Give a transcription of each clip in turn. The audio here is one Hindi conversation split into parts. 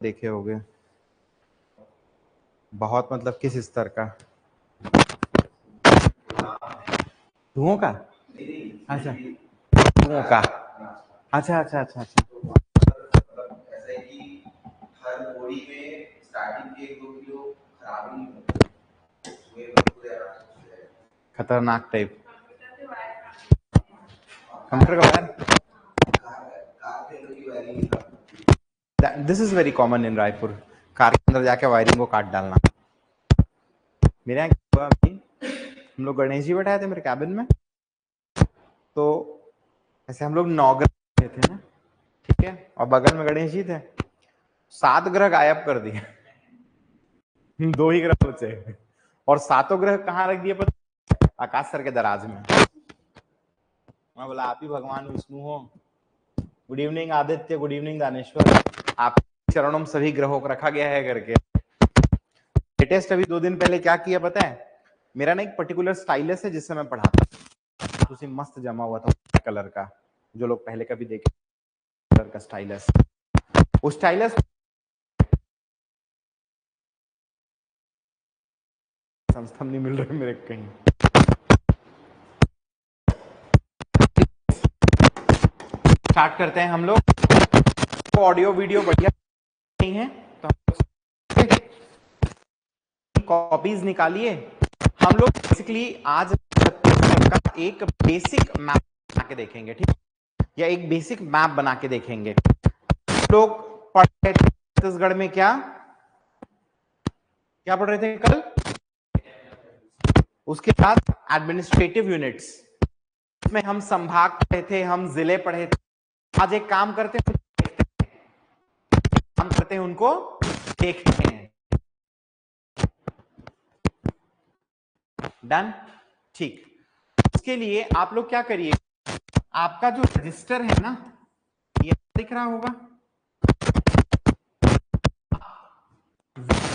देखे होंगे बहुत, मतलब किस स्तर का? धुओं का? अच्छा, धुओं का। अच्छा अच्छा अच्छा अच्छा। ऐसा है कि हर बोरी में स्टार्टिंग के 1-2 किलो खराब नहीं होते, उसमें पूरे आराम से खतरनाक टाइप कंप्यूटर का वायर। कार के अंदर की वायरिंग खराब। This is very common in Raipur, car के अंदर जाके वायरिंग को काट डालना। मेरे यहाँ क्या हुआ अभी, हम लोग गणेश जी बैठाए थे मेरे कैबिन में, तो ऐसे हम लोग 9 ग्रह थे ना, ठीक है, और बगल में गणेश जी थे, 7 ग्रह गायब कर दिए। 2 ही ग्रह बचे, और 7 ग्रह कहाँ रख दिए पता? आकाश सर के दराज में। मैं बोला आप ही भगवान विष्णु हो। Good evening Aditya, good evening Daneshwar, आप चरणों में सभी ग्रहों को रखा गया है करके। लेटेस्ट अभी 2 दिन पहले क्या किया पता है? मेरा ना एक पर्टिकुलर स्टाइलस है जिससे मैं पढ़ाता हूँ, उसी मस्त जमा हुआ था कलर का, जो लोग पहले कभी देखे कलर का स्टाइलस, उस स्टाइलस संस्था नहीं मिल रहे मेरे कहीं। स्टार्ट करते हैं हम लोग। तो ऑडियो वीडियो बढ़िया नहीं है तो कॉपीज निकालिए। हम लोग बेसिकली आज छत्तीसगढ़ का एक बेसिक मैप बना के देखेंगे, ठीक, या एक बेसिक मैप बना के देखेंगे। लोग पढ़ रहे थे छत्तीसगढ़ में क्या क्या पढ़ रहे थे कल? उसके बाद एडमिनिस्ट्रेटिव यूनिट्स, इसमें हम संभाग पढ़े थे, हम जिले पढ़े थे। आज एक काम करते हैं, काम करते हैं उनको देखते हैं। डन, ठीक। उसके लिए आप लोग क्या करिए, आपका जो रजिस्टर है ना, ये दिख रहा होगा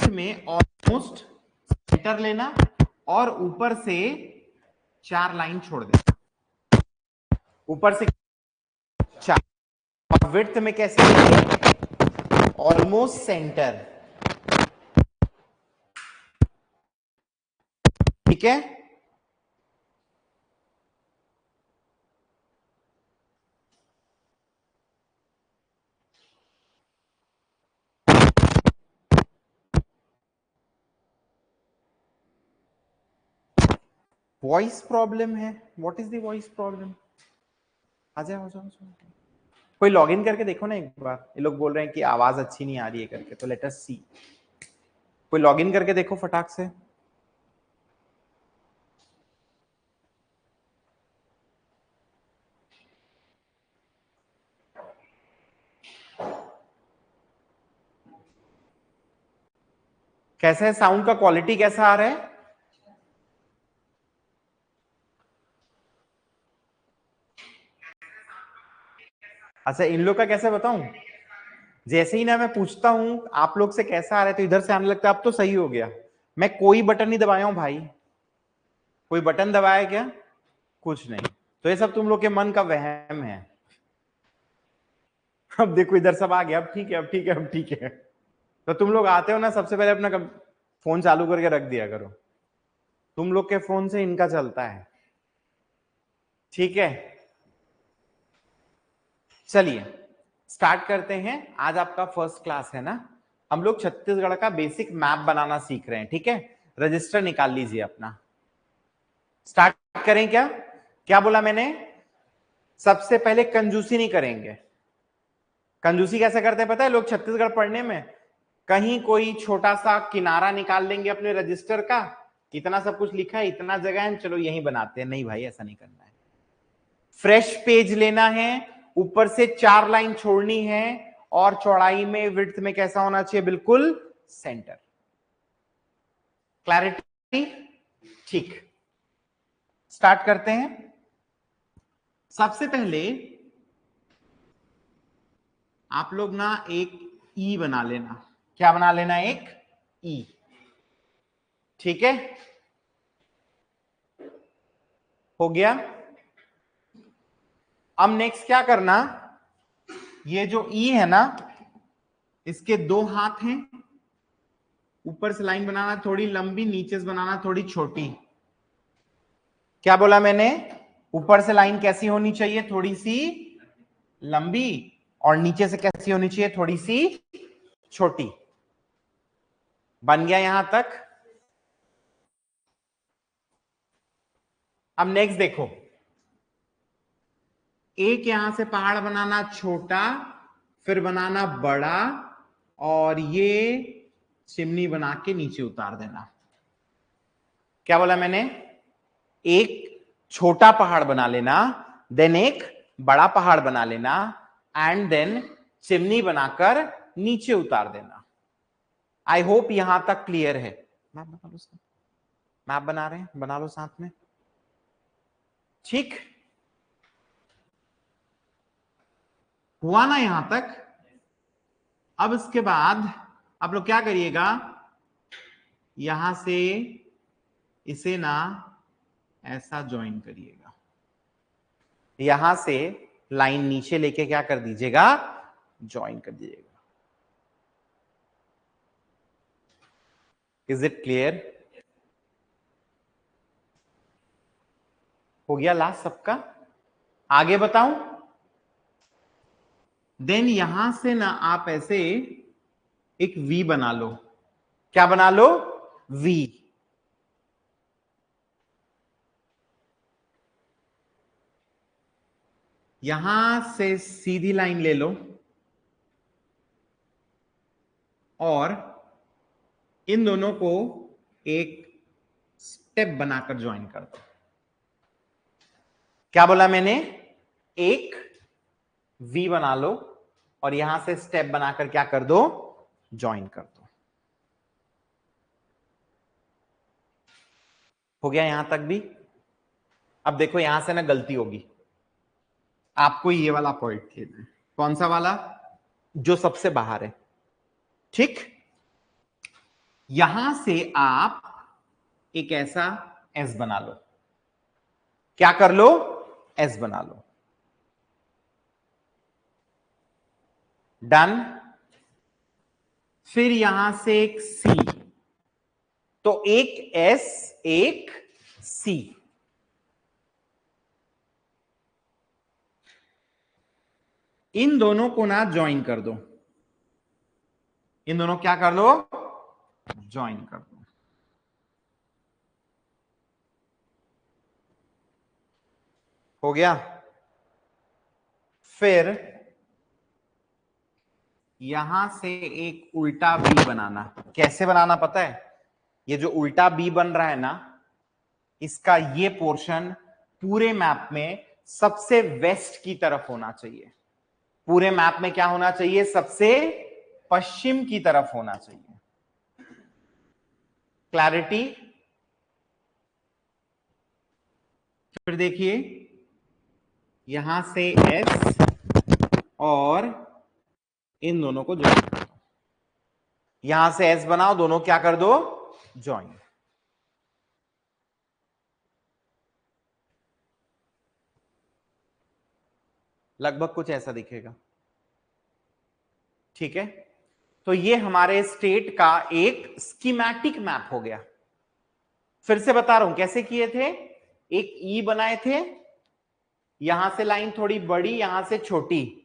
में, ऑलमोस्ट सेंटर लेना और ऊपर से 4 लाइन छोड़ देना, ऊपर से 4, और विड्थ में कैसे ऑलमोस्ट सेंटर, ठीक है। वॉइस प्रॉब्लम है, what is the voice problem? आ जाओ, कोई लॉगिन करके देखो ना एक बार, ये लोग बोल रहे हैं कि आवाज अच्छी नहीं आ रही है करके, तो लेट अस सी। कोई लॉगिन करके देखो फटाक से। कैसा है साउंड का क्वालिटी, कैसा आ रहा है? अच्छा, इन लोग का कैसे बताऊं? जैसे ही ना मैं पूछता हूं आप लोग से कैसा आ रहा है, तो इधर से आने लगता है अब तो सही हो गया। मैं कोई बटन नहीं दबाया हूं भाई, कोई बटन दबाया क्या? कुछ नहीं। तो ये सब तुम लोग के मन का वहम है। अब देखो इधर सब आ गया, अब ठीक है, अब ठीक है, अब ठीक है। तो तुम लोग आते हो ना, सबसे पहले अपना फोन चालू करके रख दिया करो, तुम लोग के फोन से इनका चलता है, ठीक है। चलिए स्टार्ट करते हैं। आज आपका फर्स्ट क्लास है ना, हम लोग छत्तीसगढ़ का बेसिक मैप बनाना सीख रहे हैं, ठीक है। रजिस्टर निकाल लीजिए अपना, स्टार्ट करें क्या? क्या बोला मैंने? सबसे पहले कंजूसी नहीं करेंगे। कंजूसी कैसे करते हैं पता है लोग छत्तीसगढ़ पढ़ने में? कहीं कोई छोटा सा किनारा निकाल लेंगे अपने रजिस्टर का, इतना सब कुछ लिखा है, इतना जगह है, चलो यही बनाते हैं। नहीं भाई, ऐसा नहीं करना है। फ्रेश पेज लेना है, ऊपर से 4 लाइन छोड़नी है, और चौड़ाई में विड्थ में कैसा होना चाहिए? बिल्कुल सेंटर। क्लैरिटी? ठीक, स्टार्ट करते हैं। सबसे पहले आप लोग ना एक ई बना लेना। क्या बना लेना? एक ई, ठीक है, हो गया। अब नेक्स्ट क्या करना, ये जो ई है ना, ये जो ई है ना, इसको इसके दो हाथ हैं, ऊपर से लाइन बनाना थोड़ी लंबी, नीचे से बनाना थोड़ी छोटी। क्या बोला मैंने? ऊपर से लाइन कैसी होनी चाहिए? थोड़ी सी लंबी, और नीचे से कैसी होनी चाहिए? थोड़ी सी छोटी। बन गया यहां तक? अब नेक्स्ट देखो, एक यहां से पहाड़ बनाना छोटा, फिर बनाना बड़ा, और ये चिमनी बना के नीचे उतार देना। क्या बोला मैंने? एक छोटा पहाड़ बना लेना, देन एक बड़ा पहाड़ बना लेना, एंड देन चिमनी बनाकर नीचे उतार देना। आई होप यहां तक क्लियर है। मैप बना लो, मैप बना रहे हैं, बना लो साथ में। ठीक हुआ ना यहां तक? अब इसके बाद आप लोग क्या करिएगा, यहां से इसे ना ऐसा ज्वाइन करिएगा, यहां से लाइन नीचे लेके क्या कर दीजिएगा, ज्वाइन कर दीजिएगा। Is it clear? हो गया लास्ट सबका? आगे बताऊं? देन यहां से ना आप ऐसे एक वी बना लो। क्या बना लो? वी। यहां से सीधी लाइन ले लो और इन दोनों को एक स्टेप बनाकर ज्वाइन कर दो। क्या बोला मैंने? एक वी बना लो और यहां से स्टेप बनाकर क्या कर दो, ज्वाइन कर दो। हो गया यहां तक भी? अब देखो यहां से ना गलती होगी, आपको ये वाला पॉइंट लेना है। कौन सा वाला? जो सबसे बाहर है। ठीक, यहां से आप एक ऐसा एस बना लो। क्या कर लो? एस बना लो। डन। फिर यहां से एक सी, तो एक एस एक सी। इन दोनों को ना ज्वाइन कर दो, इन दोनों क्या कर दो, ज्वाइन कर दो। हो गया? फिर यहां से एक उल्टा बी बनाना। कैसे बनाना पता है? ये जो उल्टा बी बन रहा है ना, इसका ये पोर्शन पूरे मैप में सबसे वेस्ट की तरफ होना चाहिए। पूरे मैप में क्या होना चाहिए? सबसे पश्चिम की तरफ होना चाहिए। क्लैरिटी? फिर देखिए, यहां से एस और इन दोनों को ज्वाइन कर दो। यहां से एस बनाओ, दोनों क्या कर दो, ज्वाइन। लगभग कुछ ऐसा दिखेगा। ठीक है, तो ये हमारे स्टेट का एक स्कीमैटिक मैप हो गया। फिर से बता रहा हूं कैसे किए थे। एक ई बनाए थे, यहां से लाइन थोड़ी बड़ी, यहां से छोटी।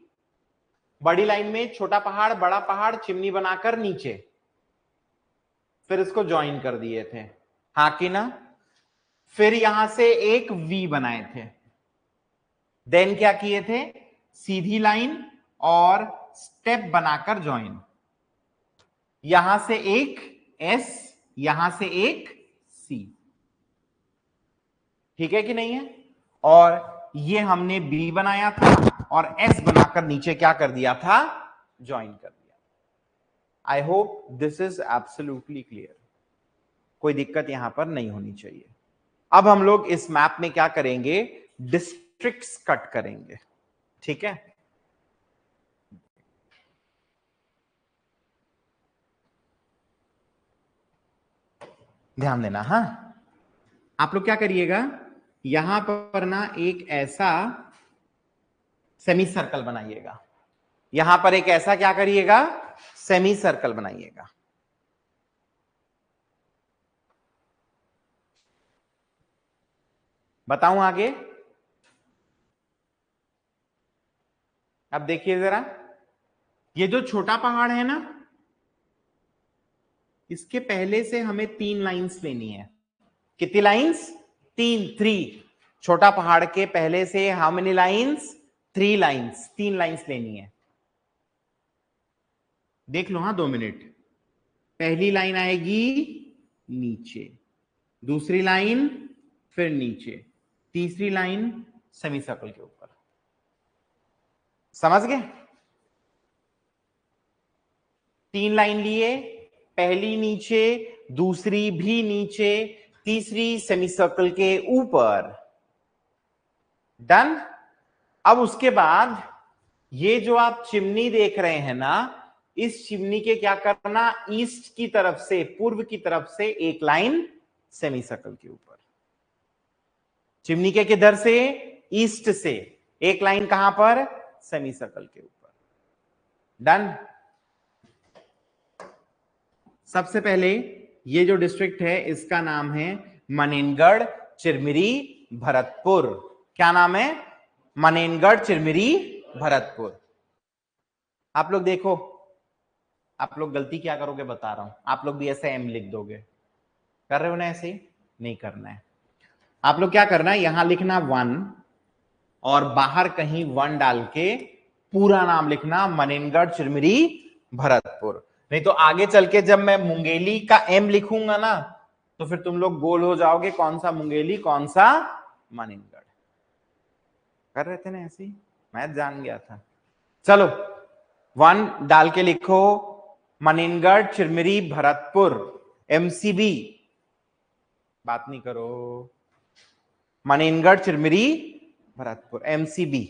बड़ी लाइन में छोटा पहाड़, बड़ा पहाड़, चिमनी बनाकर नीचे, फिर इसको ज्वाइन कर दिए थे। हाँ कि ना? फिर यहां से एक वी बनाए थे। देन क्या किए थे? सीधी लाइन और स्टेप बनाकर ज्वाइन। यहां से एक एस, यहां से एक सी। ठीक है कि नहीं है? और ये हमने बी बनाया था और एस बनाकर नीचे क्या कर दिया था, ज्वाइन कर दिया। आई hope this is absolutely clear. कोई दिक्कत यहां पर नहीं होनी चाहिए। अब हम लोग इस मैप में क्या करेंगे, डिस्ट्रिक्ट्स कट करेंगे। ठीक है, ध्यान देना। हाँ, आप लोग क्या करिएगा, यहां पर ना एक ऐसा सेमी सर्कल बनाइएगा। यहां पर एक ऐसा क्या करिएगा, सेमी सर्कल बनाइएगा। बताऊं आगे? अब देखिए जरा, ये जो छोटा पहाड़ है ना, इसके पहले से हमें 3 लाइंस लेनी है। कितनी लाइंस? 3, 3। छोटा पहाड़ के पहले से how many lines? 3 lines, 3 lines लेनी है। देख लो, हाँ 2 मिनट। पहली लाइन आएगी नीचे, दूसरी लाइन फिर नीचे, तीसरी लाइन सेमी सर्कल के ऊपर। समझ गए? 3 लाइन लिए, पहली नीचे, दूसरी भी नीचे, तीसरी सेमी सर्कल के ऊपर। डन। अब उसके बाद ये जो आप चिमनी देख रहे हैं ना, इस चिमनी के क्या करना, ईस्ट की तरफ से, पूर्व की तरफ से एक लाइन सेमी सर्कल के ऊपर। चिमनी के किधर से? ईस्ट से एक लाइन कहां पर? सेमी सर्कल के ऊपर। डन। सबसे पहले ये जो डिस्ट्रिक्ट है इसका नाम है मनेनगढ़, चिरमिरी, भरतपुर। क्या नाम है? मनेनगढ़, चिरमिरी, भरतपुर। आप लोग देखो, आप लोग गलती क्या करोगे बता रहा हूं, आप लोग भी ऐसे एम लिख दोगे। कर रहे हो ना ऐसे ही? नहीं करना है। आप लोग क्या करना है, यहां लिखना 1 और बाहर कहीं 1 डाल के पूरा नाम लिखना मनेनगढ़, चिरमिरी, भरतपुर। नहीं तो आगे चल के जब मैं मुंगेली का एम लिखूंगा ना, तो फिर तुम लोग गोल हो जाओगे, कौन सा मुंगेली कौन सा मनेनगढ़। कर रहे थे ना ऐसे ही, मैं जान गया था। चलो 1 डाल के लिखो मनेनगढ़, चिरमिरी, भरतपुर, एमसीबी। बात नहीं करो। मनेनगढ़, चिरमिरी, भरतपुर, एमसीबी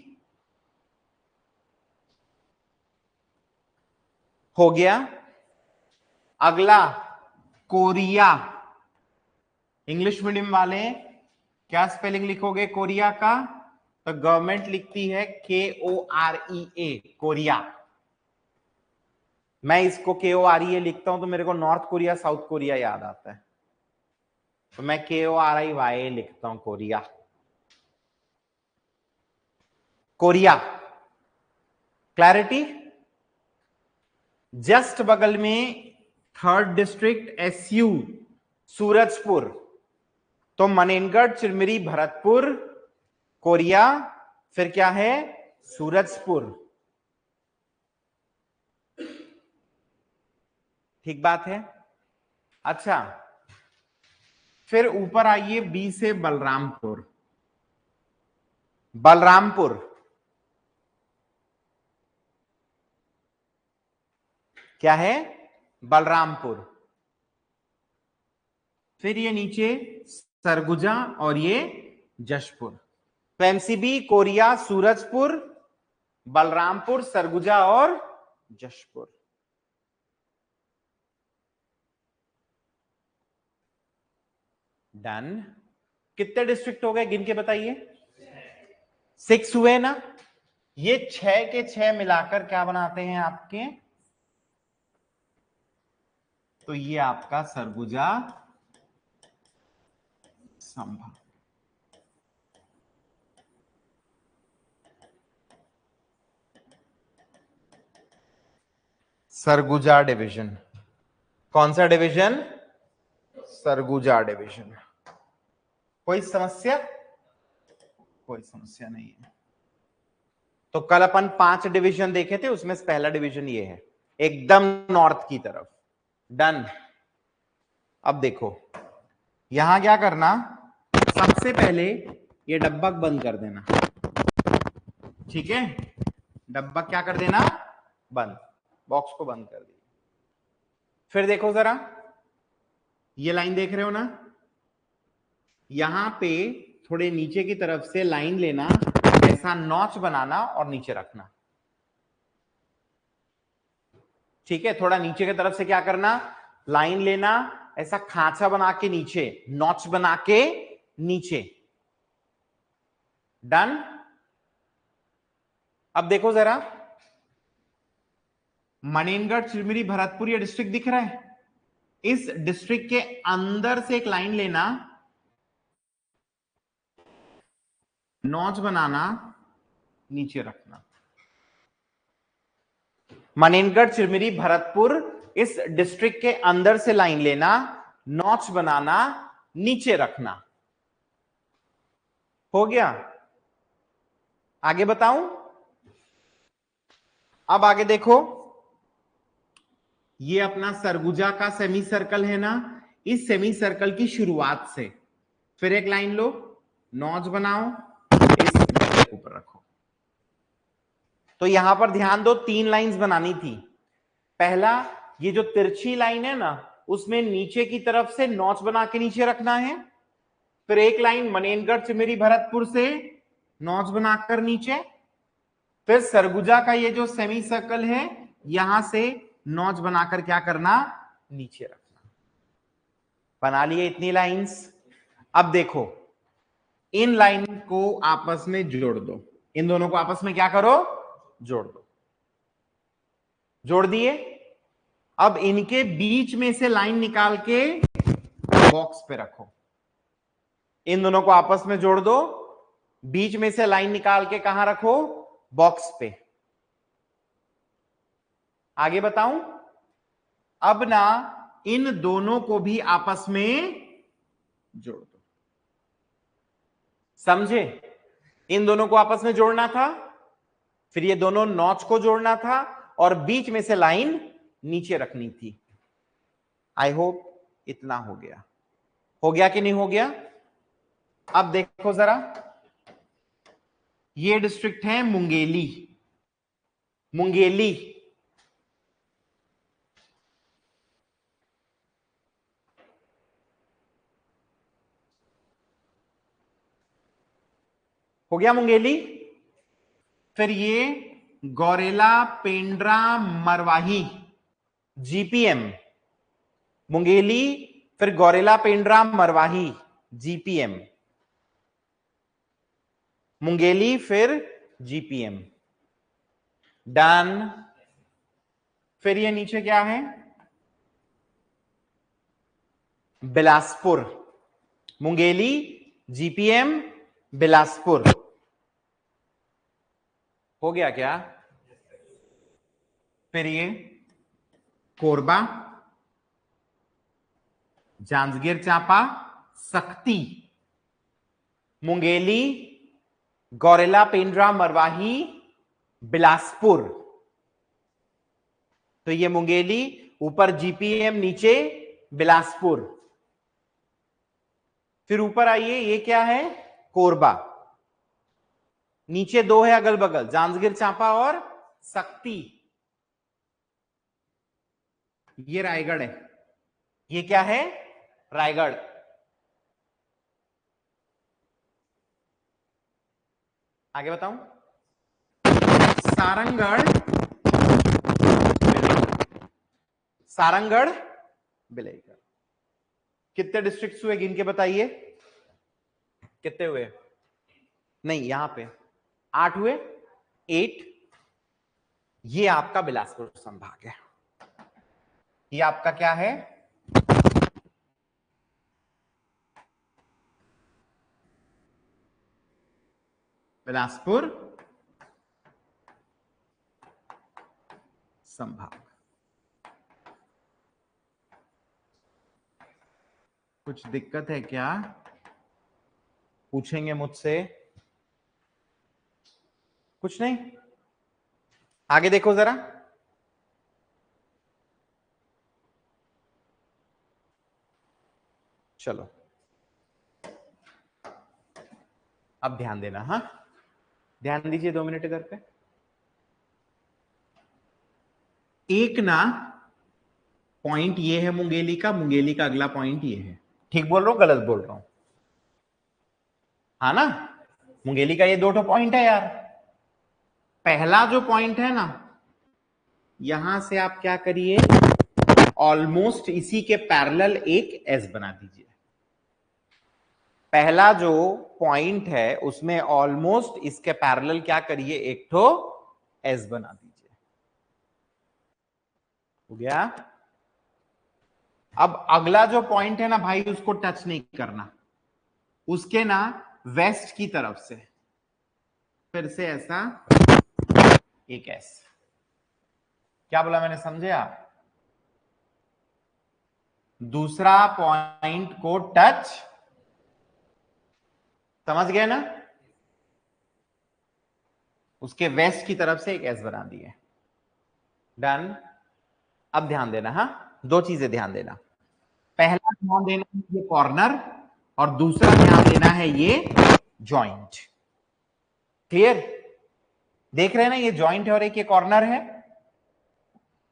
हो गया। अगला कोरिया। इंग्लिश मीडियम वाले क्या स्पेलिंग लिखोगे कोरिया का? तो गवर्नमेंट लिखती है KOREA, कोरिया। मैं इसको KOREA लिखता हूं तो मेरे को नॉर्थ कोरिया, साउथ कोरिया याद आता है, तो मैं KORIYA लिखता हूं, कोरिया। कोरिया। क्लैरिटी? जस्ट बगल में 3rd डिस्ट्रिक्ट SU, सूरजपुर। तो मनेनगढ़, चिरमिरी, भरतपुर, कोरिया, फिर क्या है? सूरजपुर। ठीक बात है। अच्छा, फिर ऊपर आइए बी से बलरामपुर। बलरामपुर क्या है? बलरामपुर। फिर ये नीचे सरगुजा और ये जशपुर। तो एमसीबी, कोरिया, सूरजपुर, बलरामपुर, सरगुजा और जशपुर। डन। कितने डिस्ट्रिक्ट हो गए गिन के बताइए? 6 हुए ना? ये 6 के 6 मिलाकर क्या बनाते हैं आपके? तो ये आपका सरगुजा संभाग। सरगुजा डिवीजन। कौन सा डिवीजन? सरगुजा डिवीजन। कोई समस्या? कोई समस्या नहीं है। तो कल अपन 5 डिवीजन देखे थे, उसमें से पहला डिवीजन ये है, एकदम नॉर्थ की तरफ। डन। अब देखो यहां क्या करना, सबसे पहले ये डब्बा बंद कर देना। ठीक है, डब्बा क्या कर देना? बंद। बॉक्स को बंद कर दिया। फिर देखो जरा, ये लाइन देख रहे हो ना, यहां पे थोड़े नीचे की तरफ से लाइन लेना, ऐसा नॉच बनाना और नीचे रखना। ठीक है, थोड़ा नीचे की तरफ से क्या करना, लाइन लेना, ऐसा खांचा बना के नीचे, नॉच बना के नीचे। डन। अब देखो जरा, मनेनगढ़, चिरमिरी, भरतपुर, ये डिस्ट्रिक्ट दिख रहा है। इस डिस्ट्रिक्ट के अंदर से एक लाइन लेना, नॉच बनाना, नीचे रखना। मनेनगढ़, चिरमिरी, भरतपुर, इस डिस्ट्रिक्ट के अंदर से लाइन लेना, नॉच बनाना, नीचे रखना। हो गया? आगे बताऊं? अब आगे देखो, ये अपना सरगुजा का सेमी सर्कल है ना, इस सेमी सर्कल की शुरुआत से फिर एक लाइन लो, नॉच बनाओ, इस ऊपर रखो। तो यहां पर ध्यान दो, 3 लाइंस बनानी थी। पहला, ये जो तिरछी लाइन है ना, उसमें नीचे की तरफ से नॉच बना के नीचे रखना है। फिर एक लाइन मनेनगढ़, चिरमिरी, भरतपुर से नॉच बनाकर नीचे। फिर सरगुजा का ये जो सेमी सर्कल है, यहां से नॉच बनाकर क्या करना, नीचे रखना। बना लिए इतनी लाइंस। अब देखो, इन लाइन को आपस में जोड़ दो, इन दोनों को आपस में क्या करो, जोड़ दो। जोड़ दिए। अब इनके बीच में से लाइन निकाल के बॉक्स पे रखो। इन दोनों को आपस में जोड़ दो, बीच में से लाइन निकाल के कहां रखो, बॉक्स पे। आगे बताऊं? अब ना इन दोनों को भी आपस में जोड़ दो। समझे? इन दोनों को आपस में जोड़ना था, फिर ये दोनों नॉच को जोड़ना था, और बीच में से लाइन नीचे रखनी थी। आई होप इतना हो गया। हो गया कि नहीं हो गया? अब देखो जरा, ये डिस्ट्रिक्ट है मुंगेली। मुंगेली हो गया, मुंगेली। फिर ये गौरेला, पेंड्रा, मरवाही, जीपीएम। मुंगेली, फिर गौरेला, पेंड्रा, मरवाही, जीपीएम। मुंगेली, फिर जीपीएम। डन। फिर ये नीचे क्या है, बिलासपुर। मुंगेली, जीपीएम, बिलासपुर। हो गया क्या? फिर ये कोरबा, जांजगीर चांपा, सक्ती, मुंगेली, गौरेला, पेंड्रा, मरवाही, बिलासपुर। तो ये मुंगेली, ऊपर जीपीएम, नीचे बिलासपुर। फिर ऊपर आइए, ये क्या है, कोरबा। नीचे 2 है अगल बगल, जांजगीर चांपा और सक्ती। ये रायगढ़ है। ये क्या है, रायगढ़। आगे बताऊं? सारंगढ़, सारंगढ़, बिलाईगढ़। कितने डिस्ट्रिक्ट्स हुए, गिन के बताइए, कितने हुए? नहीं, यहां पे 8 हुए, 8। ये आपका बिलासपुर संभाग है। ये आपका क्या है, बिलासपुर संभाग। कुछ दिक्कत है क्या, पूछेंगे मुझसे? कुछ नहीं। आगे देखो जरा, चलो अब ध्यान देना। हाँ, ध्यान दीजिए, 2 मिनट इधर पे। एक ना पॉइंट ये है मुंगेली का, मुंगेली का अगला पॉइंट ये है। ठीक बोल रहा हूं, गलत बोल रहा हूं? हाँ ना, मुंगेली का ये 2 पॉइंट है यार। पहला जो पॉइंट है ना, यहां से आप क्या करिए, ऑलमोस्ट इसी के पैरेलल एक एस बना दीजिए। पहला जो पॉइंट है उसमें ऑलमोस्ट इसके पैरेलल क्या करिए, एक ठो एस बना दीजिए। हो गया। अब अगला जो पॉइंट है ना भाई, उसको टच नहीं करना, उसके ना वेस्ट की तरफ से फिर से ऐसा एक एस। क्या बोला मैंने, समझे आप? दूसरा पॉइंट को टच, समझ गए ना? उसके वेस्ट की तरफ से एक एस बना दिए। डन। अब ध्यान देना, हाँ, दो चीजें ध्यान देना। पहला ध्यान देना है ये कॉर्नर, और दूसरा ध्यान देना है ये जॉइंट। क्लियर? देख रहे हैं ना, ये जॉइंट है और एक ये कॉर्नर है।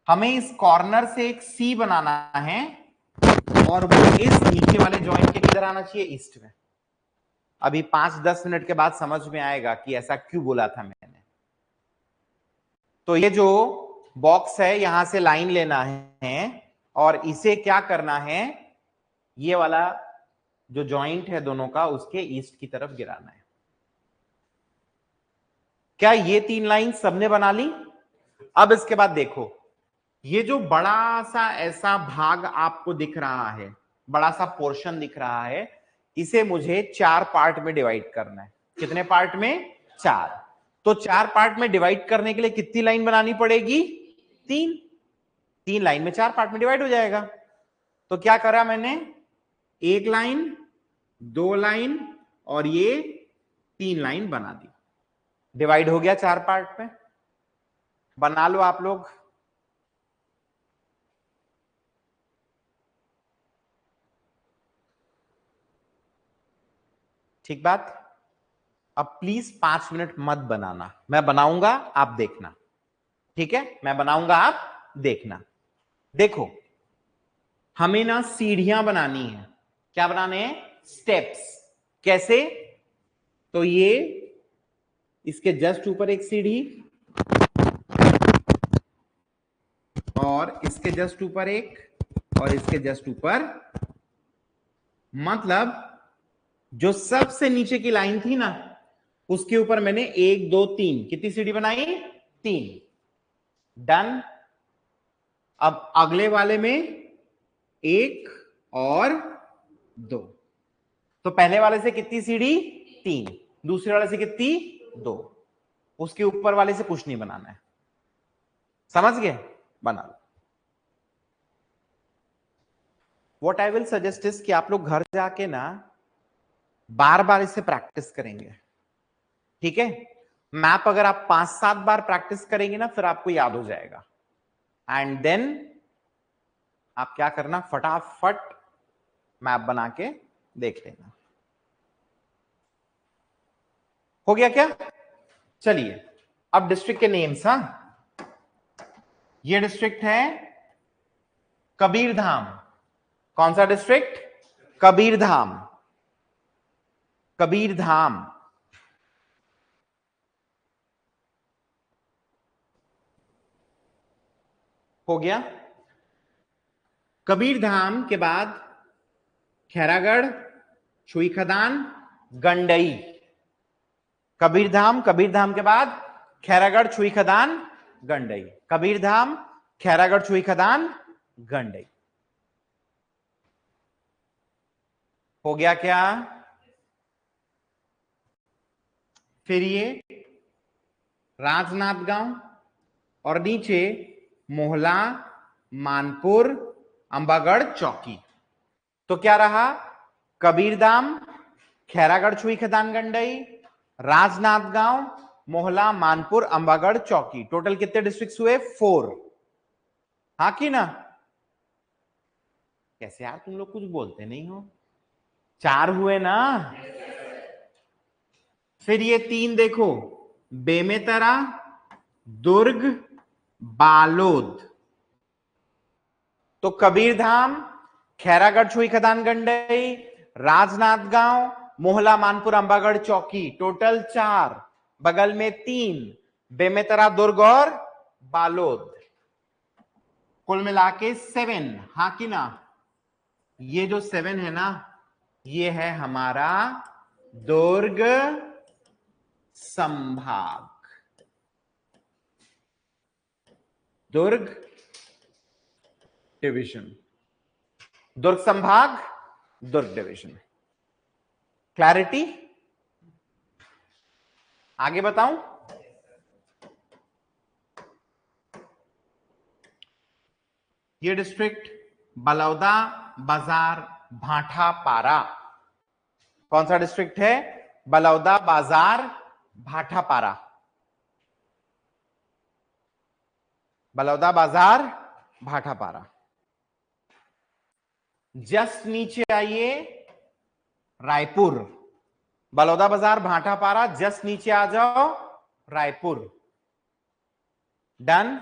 हमें इस कॉर्नर से एक सी बनाना है, और वो इस नीचे वाले जॉइंट के किधर आना चाहिए, ईस्ट में। अभी 5-10 मिनट के बाद समझ में आएगा कि ऐसा क्यों बोला था मैंने। तो ये जो बॉक्स है, यहां से लाइन लेना है और इसे क्या करना है, ये वाला जो जॉइंट है दोनों का, उसके ईस्ट की तरफ गिराना है। क्या ये 3 लाइन सबने बना ली? अब इसके बाद देखो, ये जो बड़ा सा ऐसा भाग आपको दिख रहा है, बड़ा सा पोर्शन दिख रहा है, इसे मुझे 4 पार्ट में डिवाइड करना है। कितने पार्ट में? 4। तो 4 पार्ट में डिवाइड करने के लिए कितनी लाइन बनानी पड़ेगी? 3। 3 लाइन में 4 पार्ट में डिवाइड हो जाएगा। तो क्या करा मैंने, 1 लाइन, 2 लाइन और ये 3 लाइन बना दी। डिवाइड हो गया 4 पार्ट में। बना लो आप लोग। ठीक बात। अब प्लीज 5 मिनट मत बनाना, मैं बनाऊंगा, आप देखना। ठीक है, मैं बनाऊंगा, आप देखना। देखो, हमें ना सीढ़ियां बनानी है। क्या बनाने हैं? स्टेप्स। कैसे? तो ये इसके जस्ट ऊपर एक सीढ़ी, और इसके जस्ट ऊपर एक, और इसके जस्ट ऊपर। मतलब जो सबसे नीचे की लाइन थी ना, उसके ऊपर मैंने 1 2 3 कितनी सीढ़ी बनाई? 3। डन। अब अगले वाले में 1 और 2। तो पहले वाले से कितनी सीढ़ी? 3। दूसरे वाले से कितनी? 2। उसके ऊपर वाले से कुछ नहीं बनाना है। समझ गए? बना लो। What I will suggest is कि आप लोग घर जाके ना बार बार इसे प्रैक्टिस करेंगे। ठीक है? मैप अगर आप 5-7 बार प्रैक्टिस करेंगे ना, फिर आपको याद हो जाएगा। एंड देन आप क्या करना, फटाफट मैप बना के देख लेना। हो गया क्या? चलिए, अब डिस्ट्रिक्ट के नेम्स। हाँ, ये डिस्ट्रिक्ट है कबीरधाम। कौन सा डिस्ट्रिक्ट? कबीरधाम। कबीरधाम। हो गया। कबीरधाम के बाद खैरागढ़, छुई खदान, गंडई। कबीरधाम, कबीरधाम के बाद खैरागढ़, छुई खदान, गंडई। कबीरधाम, खैरागढ़, छुई खदान, गंडई। हो गया क्या? फिर ये राजनांदगांव, और नीचे मोहला, मानपुर, अंबागढ़, चौकी। तो क्या रहा? कबीरधाम, खैरागढ़, छुई खदान, गंडई, राजनांदगांव, मोहला, मानपुर, अंबागढ़, चौकी। टोटल कितने डिस्ट्रिक्ट हुए? 4। हाँ कि ना? कैसे यार, तुम लोग कुछ बोलते नहीं हो। 4 हुए ना? फिर ये 3 देखो, बेमेतरा, दुर्ग, बालोद। तो कबीरधाम, खैरागढ़, छुई खदान, गंडई, राजनांदगांव, मोहला, मानपुर, अंबागढ़, चौकी। टोटल 4, बगल में 3, बेमेतरा, दुर्ग और बालोद। कुल मिला के 7। हाँ कि ना? ये जो 7 है ना, ये है हमारा दुर्ग संभाग। दुर्ग डिवीजन, दुर्ग संभाग, दुर्ग डिवीजन। क्लैरिटी? आगे बताऊं? ये डिस्ट्रिक्ट बलौदा, बाजार, भाठा, पारा। कौन सा डिस्ट्रिक्ट है? बलौदा, बाजार, भाठा, पारा। बलौदा, बाजार, भाठा, पारा। जस्ट नीचे आइए रायपुर। बलौदा, बाजार, भाठा, पारा, जस्ट नीचे आ जाओ रायपुर। डन।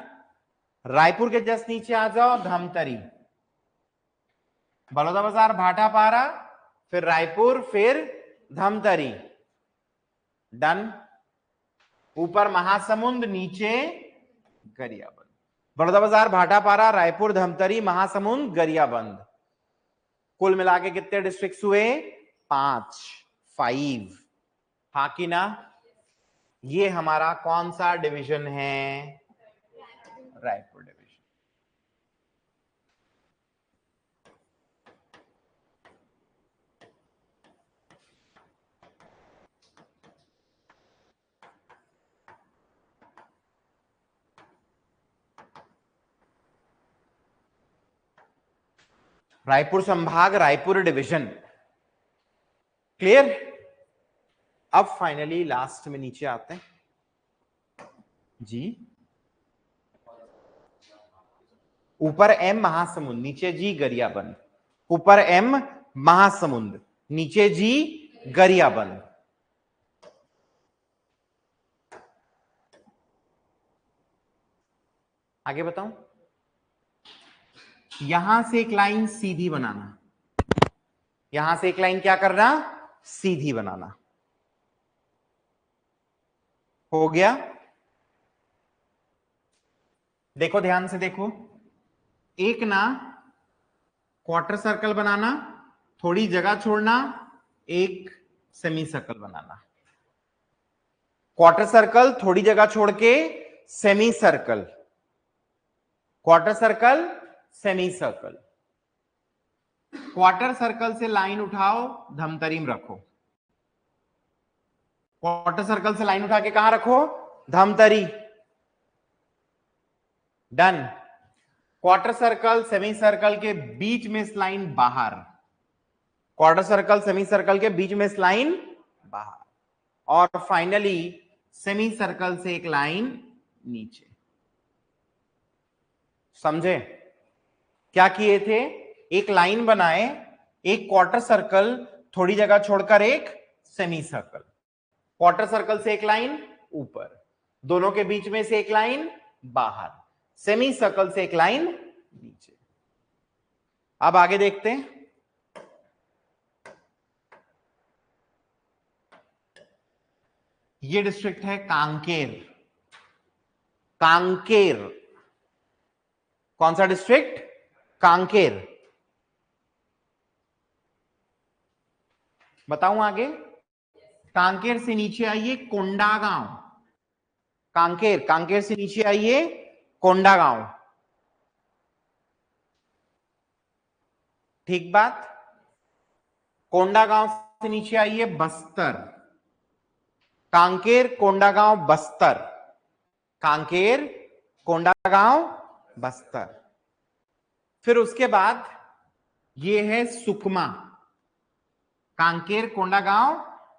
रायपुर के जस्ट नीचे आ जाओ धमतरी। बलौदा, बाजार, भाठा, पारा, फिर रायपुर, फिर धमतरी। डन। ऊपर महासमुंद, नीचे गरियाबंद। बलौदा, बाजार, भाठा, पारा, रायपुर, धमतरी, महासमुंद, गरियाबंद। कुल मिला के कितने डिस्ट्रिक्ट हुए? 5, 5। हाँ कि ना? ये हमारा कौन सा डिवीजन है? रायपुर डिवीजन। रायपुर संभाग, रायपुर डिवीजन। क्लियर? अब फाइनली लास्ट में नीचे आते हैं जी। ऊपर एम महासमुंद, नीचे जी गरियाबंद। ऊपर एम महासमुंद, नीचे जी गरियाबंद। आगे बताऊं? यहां से एक लाइन सीधी बनाना। यहां से एक लाइन क्या करना? सीधी बनाना। हो गया? देखो ध्यान से देखो, एक ना क्वार्टर सर्कल बनाना, थोड़ी जगह छोड़ना, एक सेमी सर्कल बनाना। क्वार्टर सर्कल, थोड़ी जगह छोड़ के semi circle, quarter circle, semi circle. Quarter circle से लाइन उठाओ, धमतरी में रखो। क्वार्टर सर्कल से लाइन उठा के कहां रखो? Dhamtari. Done. Quarter circle, semi circle के बीच में इस लाइन बाहर। क्वार्टर सर्कल, सेमी सर्कल के बीच में इस लाइन बाहर। और फाइनली सेमी सर्कल से एक लाइन नीचे। समझे? क्या किए थे? एक लाइन बनाए, एक क्वार्टर सर्कल, थोड़ी जगह छोड़कर एक सेमी सर्कल। क्वार्टर सर्कल से एक लाइन ऊपर, दोनों के बीच में से एक लाइन बाहर, सेमी सर्कल से एक लाइन नीचे। अब आगे देखते हैं। ये डिस्ट्रिक्ट है कांकेर। कांकेर। कौन सा डिस्ट्रिक्ट? कांकेर। बताऊं आगे? कांकेर से नीचे आइए कोंडागांव। कांकेर, कांकेर से नीचे आइए कोंडागांव। ठीक बात। कोंडागांव से नीचे आइए बस्तर। कांकेर, कोंडागांव, बस्तर। कांकेर, कोंडागांव, बस्तर। फिर उसके बाद ये है सुकमा। कांकेर, कोंडागांव,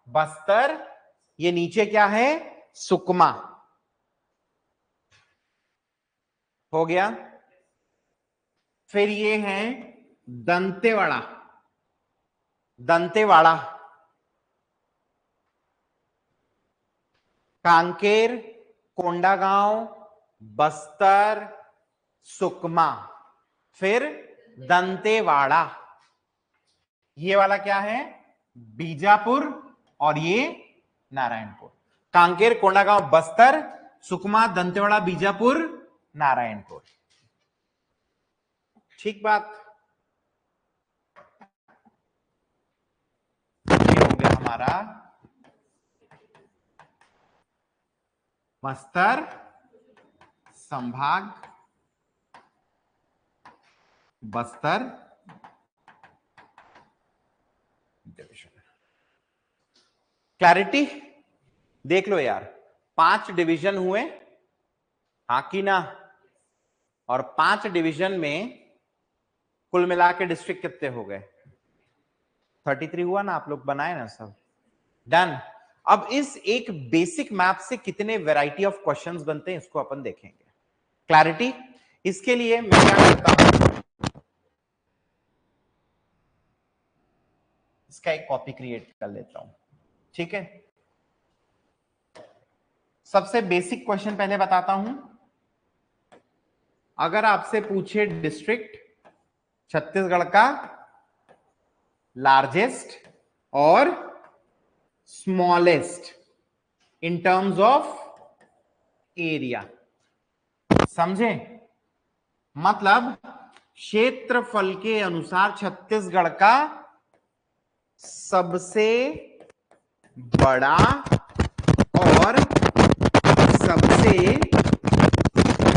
बस्तर। ये नीचे क्या है? सुकमा। हो गया? फिर ये है दंतेवाड़ा। दंतेवाड़ा। कांकेर, कोंडागांव, बस्तर, सुकमा, फिर दंतेवाड़ा। ये वाला क्या है? बीजापुर, और ये नारायणपुर। कांकेर, कोंडागांव, बस्तर, सुकमा, दंतेवाड़ा, बीजापुर, नारायणपुर। ठीक बात। ये हो गया हमारा बस्तर संभाग बस्तर डिवीजन। क्लैरिटी? देख लो यार, 5 डिवीजन हुए, हाँ कि ना? और 5 डिवीजन में कुल मिला के डिस्ट्रिक्ट कितने हो गए? 33 हुआ ना? आप लोग बनाए ना सब? डन। अब इस एक बेसिक मैप से कितने वैरायटी ऑफ क्वेश्चंस बनते हैं इसको अपन देखेंगे। क्लैरिटी? इसके लिए मैं क्या करता हूं, इसका एक कॉपी क्रिएट कर लेता हूं, ठीक है? सबसे बेसिक क्वेश्चन पहले बताता हूं। अगर आपसे पूछे डिस्ट्रिक्ट छत्तीसगढ़ का लार्जेस्ट और smallest in terms of area, समझे? मतलब क्षेत्रफल के अनुसार छत्तीसगढ़ का सबसे बड़ा और सबसे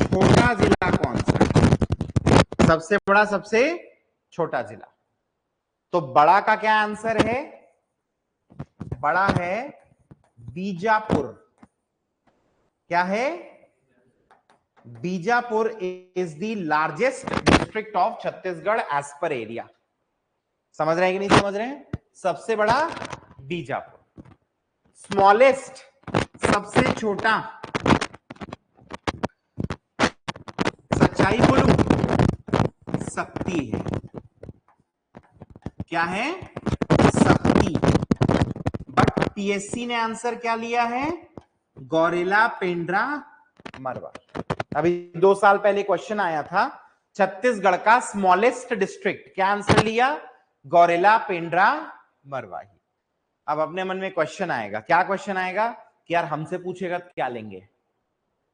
छोटा जिला कौन सा है? सबसे बड़ा, सबसे छोटा जिला। तो बड़ा का क्या आंसर है? बड़ा है बीजापुर। क्या है? Bijapur is the largest district of Chhattisgarh as per area. समझ रहे हैं कि नहीं समझ रहे हैं? सबसे बड़ा बीजापुर। स्मॉलेस्ट, सबसे छोटा, सच्चाई बोलूं, सक्ती है। क्या है? सक्ती। बट पीएससी ने आंसर क्या लिया है? गौरेला, पेंड्रा, मरवा। अभी 2 साल पहले क्वेश्चन आया था, छत्तीसगढ़ का स्मॉलेस्ट डिस्ट्रिक्ट, क्या आंसर लिया? गौरेला, पेंड्रा, मरवाही। अब अपने मन में क्वेश्चन आएगा, क्या क्वेश्चन आएगा कि यार हमसे पूछेगा तो क्या लेंगे?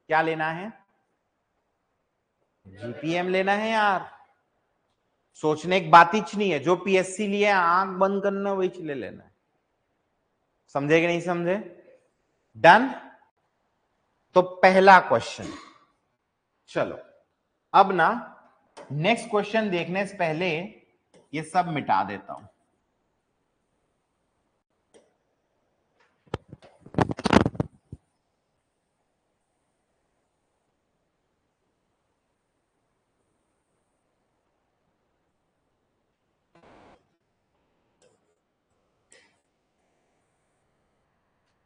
क्या लेना है? जीपीएम लेना है यार। सोचने की बात ही नहीं है, जो पीएससी लिए आंख बंद करना वही ले लेना है। समझे कि नहीं समझे? डन। तो पहला क्वेश्चन। चलो अब ना नेक्स्ट क्वेश्चन देखने से पहले ये सब मिटा देता हूं।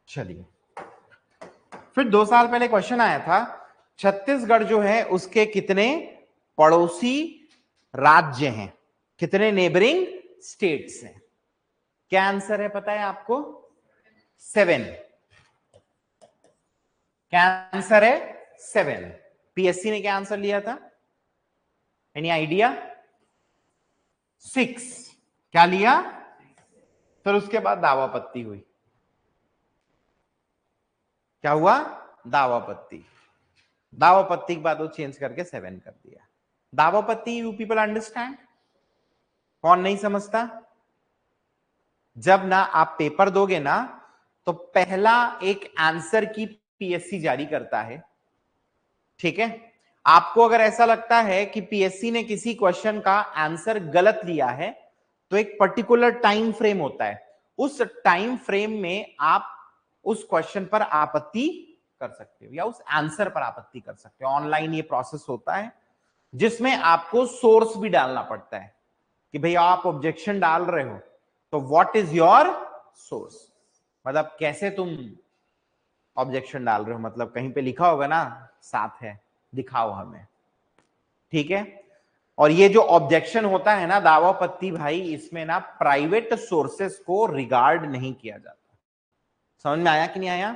चलिए, फिर 2 साल पहले क्वेश्चन आया था, छत्तीसगढ़ जो है उसके कितने पड़ोसी राज्य हैं? कितने नेबरिंग स्टेट्स हैं? क्या आंसर है पता है आपको? 7। क्या आंसर है? 7। पीएससी ने क्या आंसर लिया था? Any idea? 6। क्या लिया? फिर उसके बाद दावापत्ती हुई। क्या हुआ? दावापत्ती। दावापत्ती के बाद वो चेंज करके 7 कर दिया। दावापत्ती, यू पीपल अंडरस्टैंड? कौन नहीं समझता? जब ना आप पेपर दोगे ना तो पहला एक आंसर की पीएससी जारी करता है, ठीक है? आपको अगर ऐसा लगता है कि पीएससी ने किसी क्वेश्चन का आंसर गलत लिया है तो एक पर्टिकुलर टाइम फ्रेम होता है, उस टाइम फ्रेम में आप उस क्वेश्चन पर आपत्ति कर सकते हो या उस आंसर पर आपत्ति कर सकते हो। ऑनलाइन ये प्रोसेस होता है जिसमें आपको सोर्स भी डालना पड़ता है कि भैया आप ऑब्जेक्शन डाल रहे हो तो व्हाट इज योर सोर्स, मतलब कैसे तुम ऑब्जेक्शन डाल रहे हो, मतलब कहीं पे लिखा होगा ना साथ है, दिखाओ हमें, ठीक है? और ये जो ऑब्जेक्शन होता है ना दावापत्ती भाई, इसमें ना प्राइवेट सोर्सेस को रिगार्ड नहीं किया जाता। समझ में आया कि नहीं आया?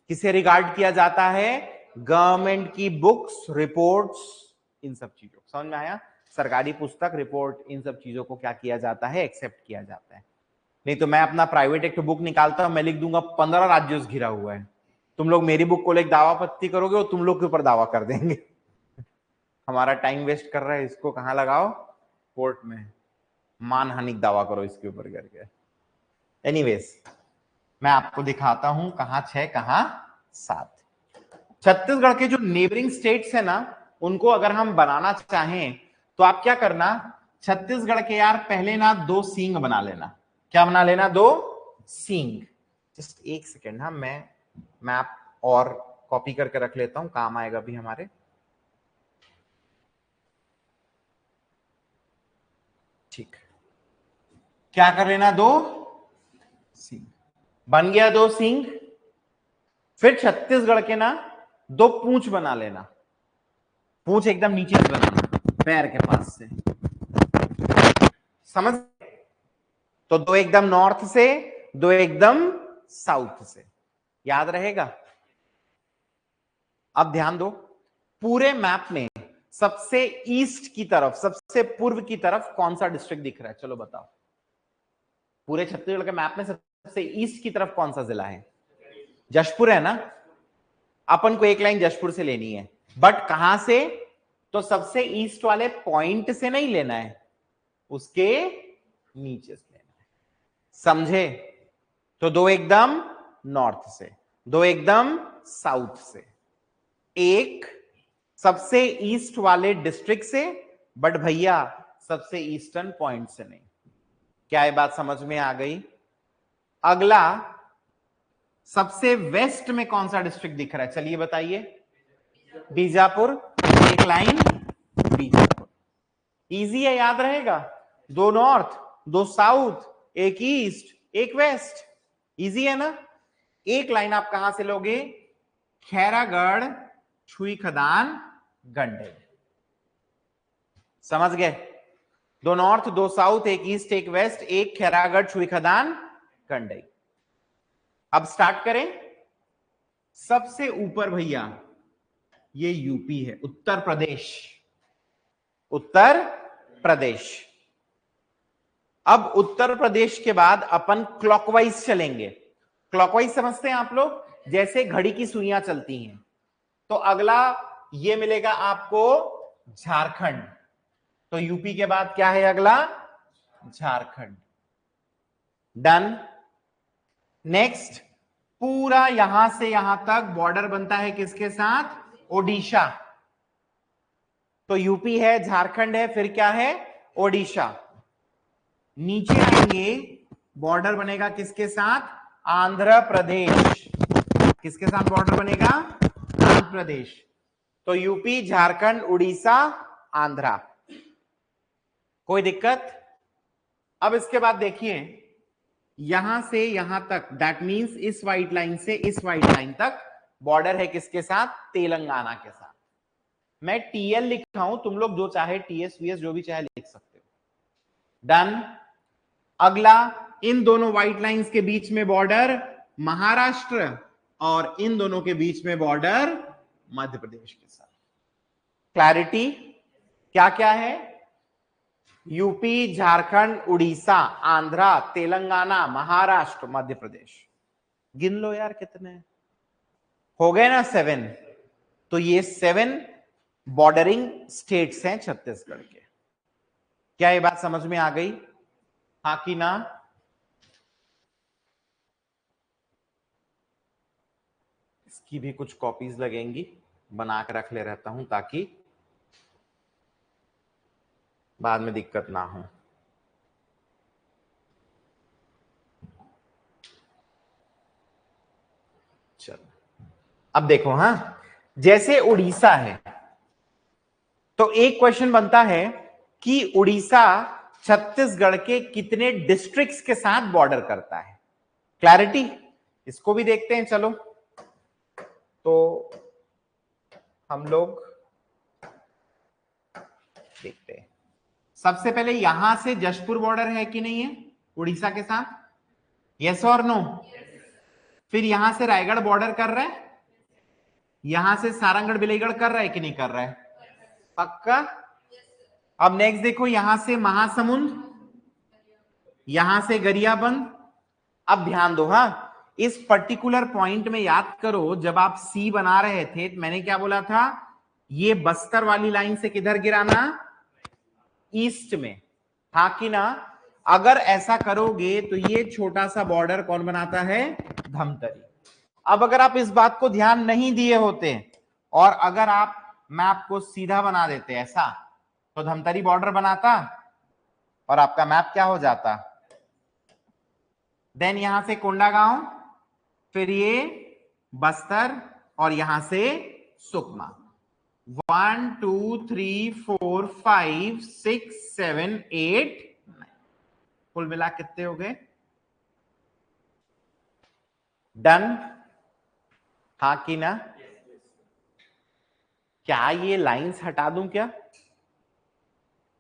किसे रिगार्ड किया जाता है? गवर्नमेंट की बुक्स, रिपोर्ट्स, इन सब चीजों। समझ में आया? सरकारी पुस्तक, रिपोर्ट, इन सब चीजों को क्या किया जाता है? एक्सेप्ट किया जाता है। नहीं तो मैं अपना प्राइवेट एक बुक निकालता हूं, मैं लिख दूंगा 15 राज्यों से घिरा हुआ है, तुम लोग मेरी बुक को लेकर दावापत्ती करोगे और तुम लोग के ऊपर दावा कर देंगे। हमारा टाइम वेस्ट कर रहा है, इसको कहां लगाओ? कोर्ट में मानहानि दावा करो इसके ऊपर करके। एनीवेज मैं आपको दिखाता हूं कहां 6 कहां 7। छत्तीसगढ़ के जो नेबरिंग स्टेट्स है ना, उनको अगर हम बनाना चाहें तो आप क्या करना, छत्तीसगढ़ के यार पहले ना 2 सींग बना लेना। क्या बना लेना? 2 सींग। जस्ट एक सेकेंड, हाँ मैं मैप और कॉपी करके रख लेता हूं, काम आएगा भी हमारे। ठीक, क्या कर लेना? 2 सींग बन गया, 2 सींग। फिर छत्तीसगढ़ के ना 2 पूंछ बना लेना। पूंछ एकदम नीचे से बनाना, पैर के पास से, समझ? तो 2 एकदम नॉर्थ से, 2 एकदम साउथ से, याद रहेगा? अब ध्यान दो, पूरे मैप में सबसे ईस्ट की तरफ, सबसे पूर्व की तरफ कौन सा डिस्ट्रिक्ट दिख रहा है? चलो बताओ। पूरे छत्तीसगढ़ के मैप में सबसे ईस्ट की तरफ कौन सा जिला है? जशपुर है ना। अपन को एक लाइन जशपुर से लेनी है, बट कहां से? तो सबसे ईस्ट वाले पॉइंट से नहीं लेना है, उसके नीचे से लेना है, समझे? तो 2 एकदम नॉर्थ से, 2 एकदम साउथ से, एक सबसे ईस्ट वाले डिस्ट्रिक्ट से, बट भैया सबसे ईस्टर्न पॉइंट से नहीं। क्या ये बात समझ में आ गई? अगला, सबसे वेस्ट में कौन सा डिस्ट्रिक्ट दिख रहा है? चलिए बताइए। बीजापुर, एक लाइन बीजापुर। इजी है, याद रहेगा। 2 नॉर्थ, 2 साउथ, एक ईस्ट, एक वेस्ट, इजी है ना। एक लाइन आप कहां से लोगे? खैरागढ़, छुई खदान, गंडे। समझ गए? 2 नॉर्थ, 2 साउथ, एक ईस्ट, एक वेस्ट, एक खैरागढ़, छुई खदान, गंडई। अब स्टार्ट करें। सबसे ऊपर भैया ये यूपी है, उत्तर प्रदेश, उत्तर प्रदेश। अब उत्तर प्रदेश के बाद अपन क्लॉकवाइज चलेंगे। क्लॉकवाइज समझते हैं आप लोग? जैसे घड़ी की सुइयां चलती हैं। तो अगला ये मिलेगा आपको झारखंड। तो यूपी के बाद क्या है अगला? झारखंड। डन। नेक्स्ट, पूरा यहां से यहां तक बॉर्डर बनता है किसके साथ? ओडिशा। तो यूपी है, झारखंड है, फिर क्या है? ओडिशा। नीचे आएंगे, बॉर्डर बनेगा किसके साथ? आंध्र प्रदेश। किसके साथ बॉर्डर बनेगा? आंध्र प्रदेश। तो यूपी, झारखंड, उड़ीसा, आंध्रा। कोई दिक्कत? अब इसके बाद देखिए, यहां से यहां तक, दैट मींस इस व्हाइट लाइन से इस व्हाइट लाइन तक बॉर्डर है किसके साथ? तेलंगाना के साथ। मैं टीएल लिखा हूं, तुम लोग जो चाहे टीएस वीएस जो भी चाहे लिख सकते हो। डन। अगला, इन दोनों व्हाइट लाइंस के बीच में बॉर्डर महाराष्ट्र, और इन दोनों के बीच में बॉर्डर मध्य प्रदेश के साथ। क्लैरिटी? क्या क्या है? यूपी, झारखंड, उड़ीसा, आंध्रा, तेलंगाना, महाराष्ट्र, मध्य प्रदेश। गिन लो यार कितने हो गए ना? 7। तो ये 7 बॉर्डरिंग स्टेट्स हैं छत्तीसगढ़ के। क्या ये बात समझ में आ गई? हाँ कि ना? इसकी भी कुछ कॉपीज लगेंगी, बना के रख ले रहता हूं ताकि बाद में दिक्कत ना हो। चलो अब देखो, हां जैसे उड़ीसा है, तो एक क्वेश्चन बनता है कि उड़ीसा छत्तीसगढ़ के कितने डिस्ट्रिक्ट्स के साथ बॉर्डर करता है? क्लैरिटी? इसको भी देखते हैं। चलो, तो हम लोग देखते हैं। सबसे पहले यहां से जशपुर बॉर्डर है कि नहीं है उड़ीसा के साथ? यस और नो? फिर यहां से रायगढ़ बॉर्डर कर रहा है, यहां से सारंगढ़ बिलाईगढ़ कर रहा है कि नहीं कर रहा है? पक्का? अब नेक्स्ट देखो, यहां से महासमुंद, यहां से गरियाबंद। अब ध्यान दो, हां इस पर्टिकुलर पॉइंट में याद करो, जब आप सी बना रहे थे तो मैंने क्या बोला था? ये बस्तर वाली लाइन से किधर गिराना? ईस्ट में, था कि ना? अगर ऐसा करोगे तो ये छोटा सा बॉर्डर कौन बनाता है? धमतरी। अब अगर आप इस बात को ध्यान नहीं दिए होते और अगर आप मैप को सीधा बना देते ऐसा, तो धमतरी बॉर्डर बनाता? और आपका मैप क्या हो जाता, देन यहां से कोंडागांव, फिर ये बस्तर और यहां से सुकमा। 1 2 3 4 5 6 7 8 9, कुल मिला कितने हो गए? डन, हाँ कि ना? क्या ये लाइंस हटा दूं क्या?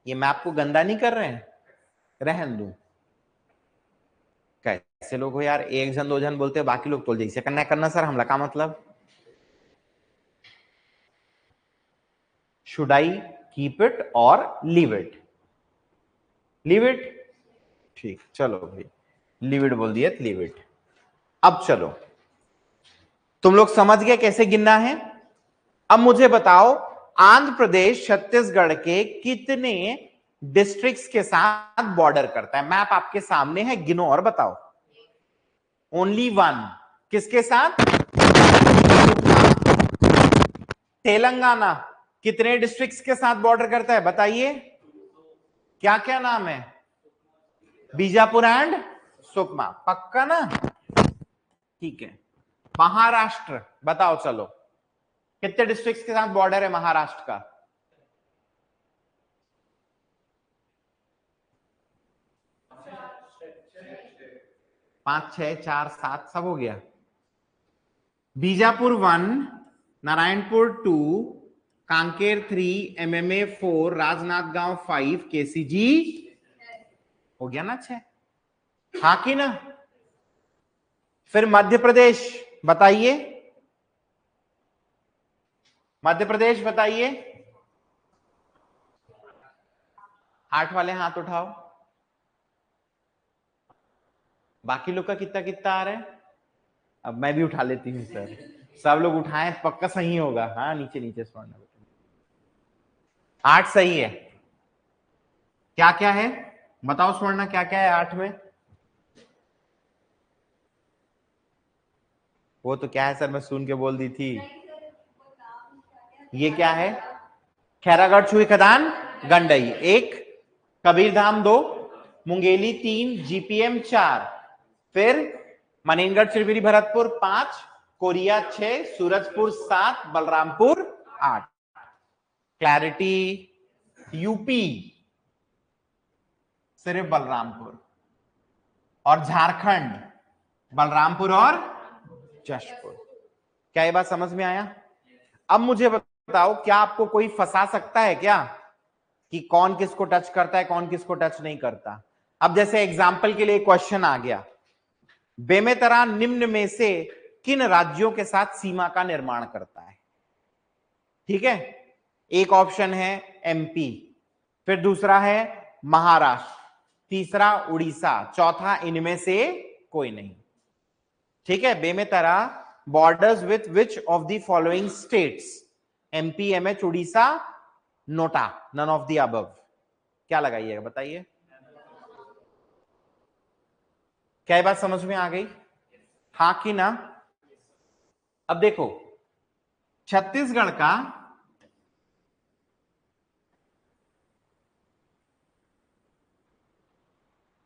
ये मैप को गंदा नहीं कर रहे हैं? रहन दूं? कैसे लोग हो यार, एक जन दो जन बोलते हैं, बाकी लोग तो जैसे करना करना सर, हमला का मतलब? शुड आई कीप इट और लीव इट? लीव इट, ठीक, चलो भाई लीव इट बोल दिया, लीव इट। अब चलो, तुम लोग समझ गए कैसे गिनना है? अब मुझे बताओ, आंध्र प्रदेश छत्तीसगढ़ के कितने डिस्ट्रिक्ट्स के साथ बॉर्डर करता है? मैप आपके सामने है, गिनो और बताओ। ओनली वन, किसके साथ? तेलंगाना कितने डिस्ट्रिक्ट्स के साथ बॉर्डर करता है बताइए? क्या क्या नाम है? बीजापुर एंड सुकमा, पक्का ना? ठीक है। महाराष्ट्र बताओ, चलो कितने डिस्ट्रिक्ट्स के साथ बॉर्डर है महाराष्ट्र का? 5 6 4 7 सब हो गया। बीजापुर 1, नारायणपुर 2, कांकेर 3, एमएमए 4, राजनांदगांव 5, केसीजी हो गया ना 6, हाँ कि ना? फिर मध्य प्रदेश बताइए, मध्य प्रदेश बताइए, 8 वाले हाथ उठाओ। बाकी लोग का कितना कितना आ रहा है? अब मैं भी उठा लेती हूँ सर, सब लोग उठाएं, पक्का सही होगा। हाँ नीचे नीचे स्वर्ण, 8 सही है। क्या क्या है बताओ स्वर्णा, क्या क्या है 8 में? वो तो क्या है सर, मैं सुन के बोल दी थी। ये क्या है? खैरागढ़ छुई खदान गंडई 1, कबीरधाम 2, मुंगेली 3, जीपीएम 4, फिर मनेनगढ़ चिरबिरी भरतपुर 5, कोरिया 6, सूरजपुर 7, बलरामपुर 8। क्लैरिटी, यूपी सिर्फ बलरामपुर, और झारखंड बलरामपुर और जशपुर। क्या ये बात समझ में आया? अब मुझे बताओ, क्या आपको कोई फंसा सकता है क्या कि कौन किसको टच करता है, कौन किसको टच नहीं करता? अब जैसे एग्जाम्पल के लिए क्वेश्चन आ गया, बेमेतरा निम्न में से किन राज्यों के साथ सीमा का निर्माण करता है? ठीक है, एक ऑप्शन है एमपी, फिर दूसरा है महाराष्ट्र, तीसरा उड़ीसा, चौथा इनमें से कोई नहीं। ठीक है, Bemetara borders with which of the following states? MP, MH, Orissa, NOTA, none of the above. क्या लगाइएगा बताइए? क्या ये बात समझ में आ गई, हाँ कि ना? अब देखो, छत्तीसगढ़ का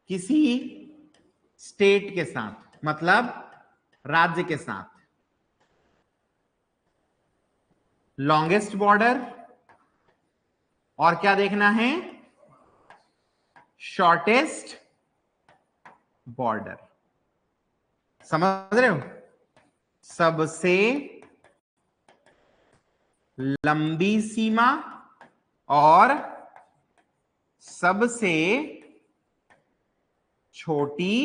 किसी स्टेट के साथ, मतलब राज्य के साथ, लॉन्गेस्ट बॉर्डर, और क्या देखना है? Shortest border. समझ रहे हो? सबसे लंबी सीमा और सबसे छोटी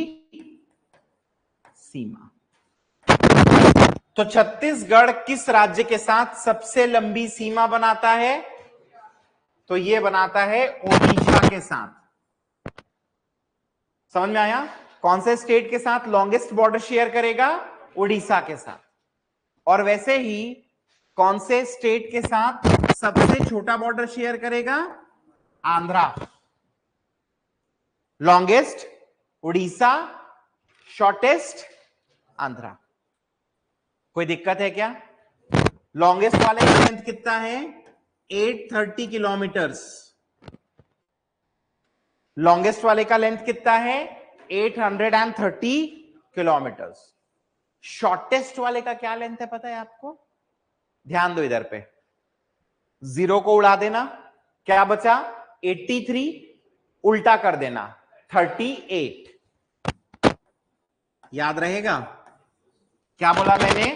सीमा। तो छत्तीसगढ़ किस राज्य के साथ सबसे लंबी सीमा बनाता है? तो ये बनाता है ओडिशा के साथ। समझ में आया? कौन से स्टेट के साथ लॉन्गेस्ट बॉर्डर शेयर करेगा? उड़ीसा के साथ। और वैसे ही कौन से स्टेट के साथ सबसे छोटा बॉर्डर शेयर करेगा? आंध्रा। Longest Orissa, shortest Andhra. कोई दिक्कत है क्या? लॉन्गेस्ट वाले की लेंथ कितना है? 830 किलोमीटर्स। लॉन्गेस्ट वाले का लेंथ कितना है 830 किलोमीटर। शॉर्टेस्ट वाले का क्या लेंथ है पता है आपको? ध्यान दो इधर पे, जीरो को उड़ा देना, क्या बचा 83, उल्टा कर देना 38। याद रहेगा क्या बोला मैंने?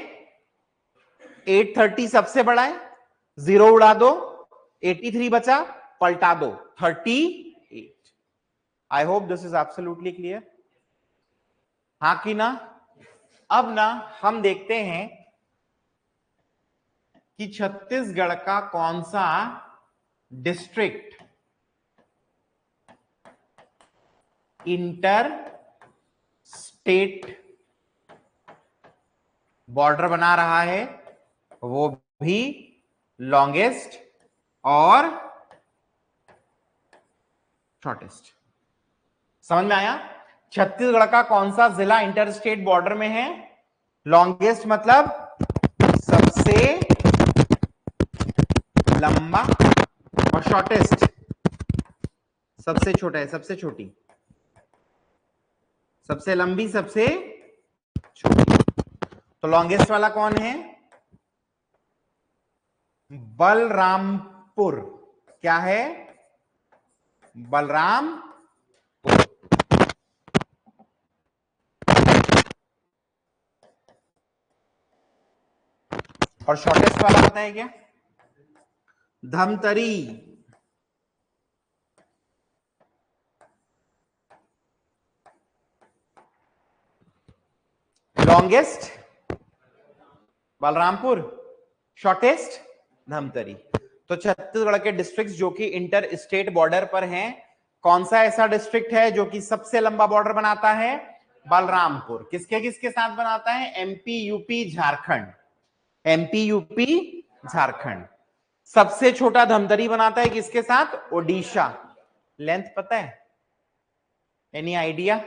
830 सबसे बड़ा है, जीरो उड़ा दो, 83 बचा, पलटा दो 38। आई hope this is absolutely clear, हाँ कि ना? अब ना हम देखते हैं कि छत्तीसगढ़ का कौन सा डिस्ट्रिक्ट इंटर स्टेट बॉर्डर बना रहा है, वो भी लॉन्गेस्ट और शॉर्टेस्ट। समझ में आया? छत्तीसगढ़ का कौन सा जिला इंटर स्टेट बॉर्डर में है? लॉन्गेस्ट मतलब सबसे लंबा, और शॉर्टेस्ट सबसे छोटा है, सबसे छोटी, सबसे लंबी, सबसे छोटी। तो लॉन्गेस्ट वाला कौन है? बलरामपुर। क्या है? बलरामपुर। और शॉर्टेस्ट वाला पता है क्या? धमतरी। Longest Balrampur, shortest Dhamtari. तो छत्तीसगढ़ के डिस्ट्रिक्ट्स जो कि इंटर स्टेट बॉर्डर पर हैं, कौन सा ऐसा डिस्ट्रिक्ट है जो कि सबसे लंबा बॉर्डर बनाता है? बलरामपुर। किसके किसके साथ बनाता है? MP UP Jharkhand, MP UP Jharkhand. सबसे छोटा धमतरी बनाता है किसके साथ? ओडिशा। लेंथ पता है? Any idea?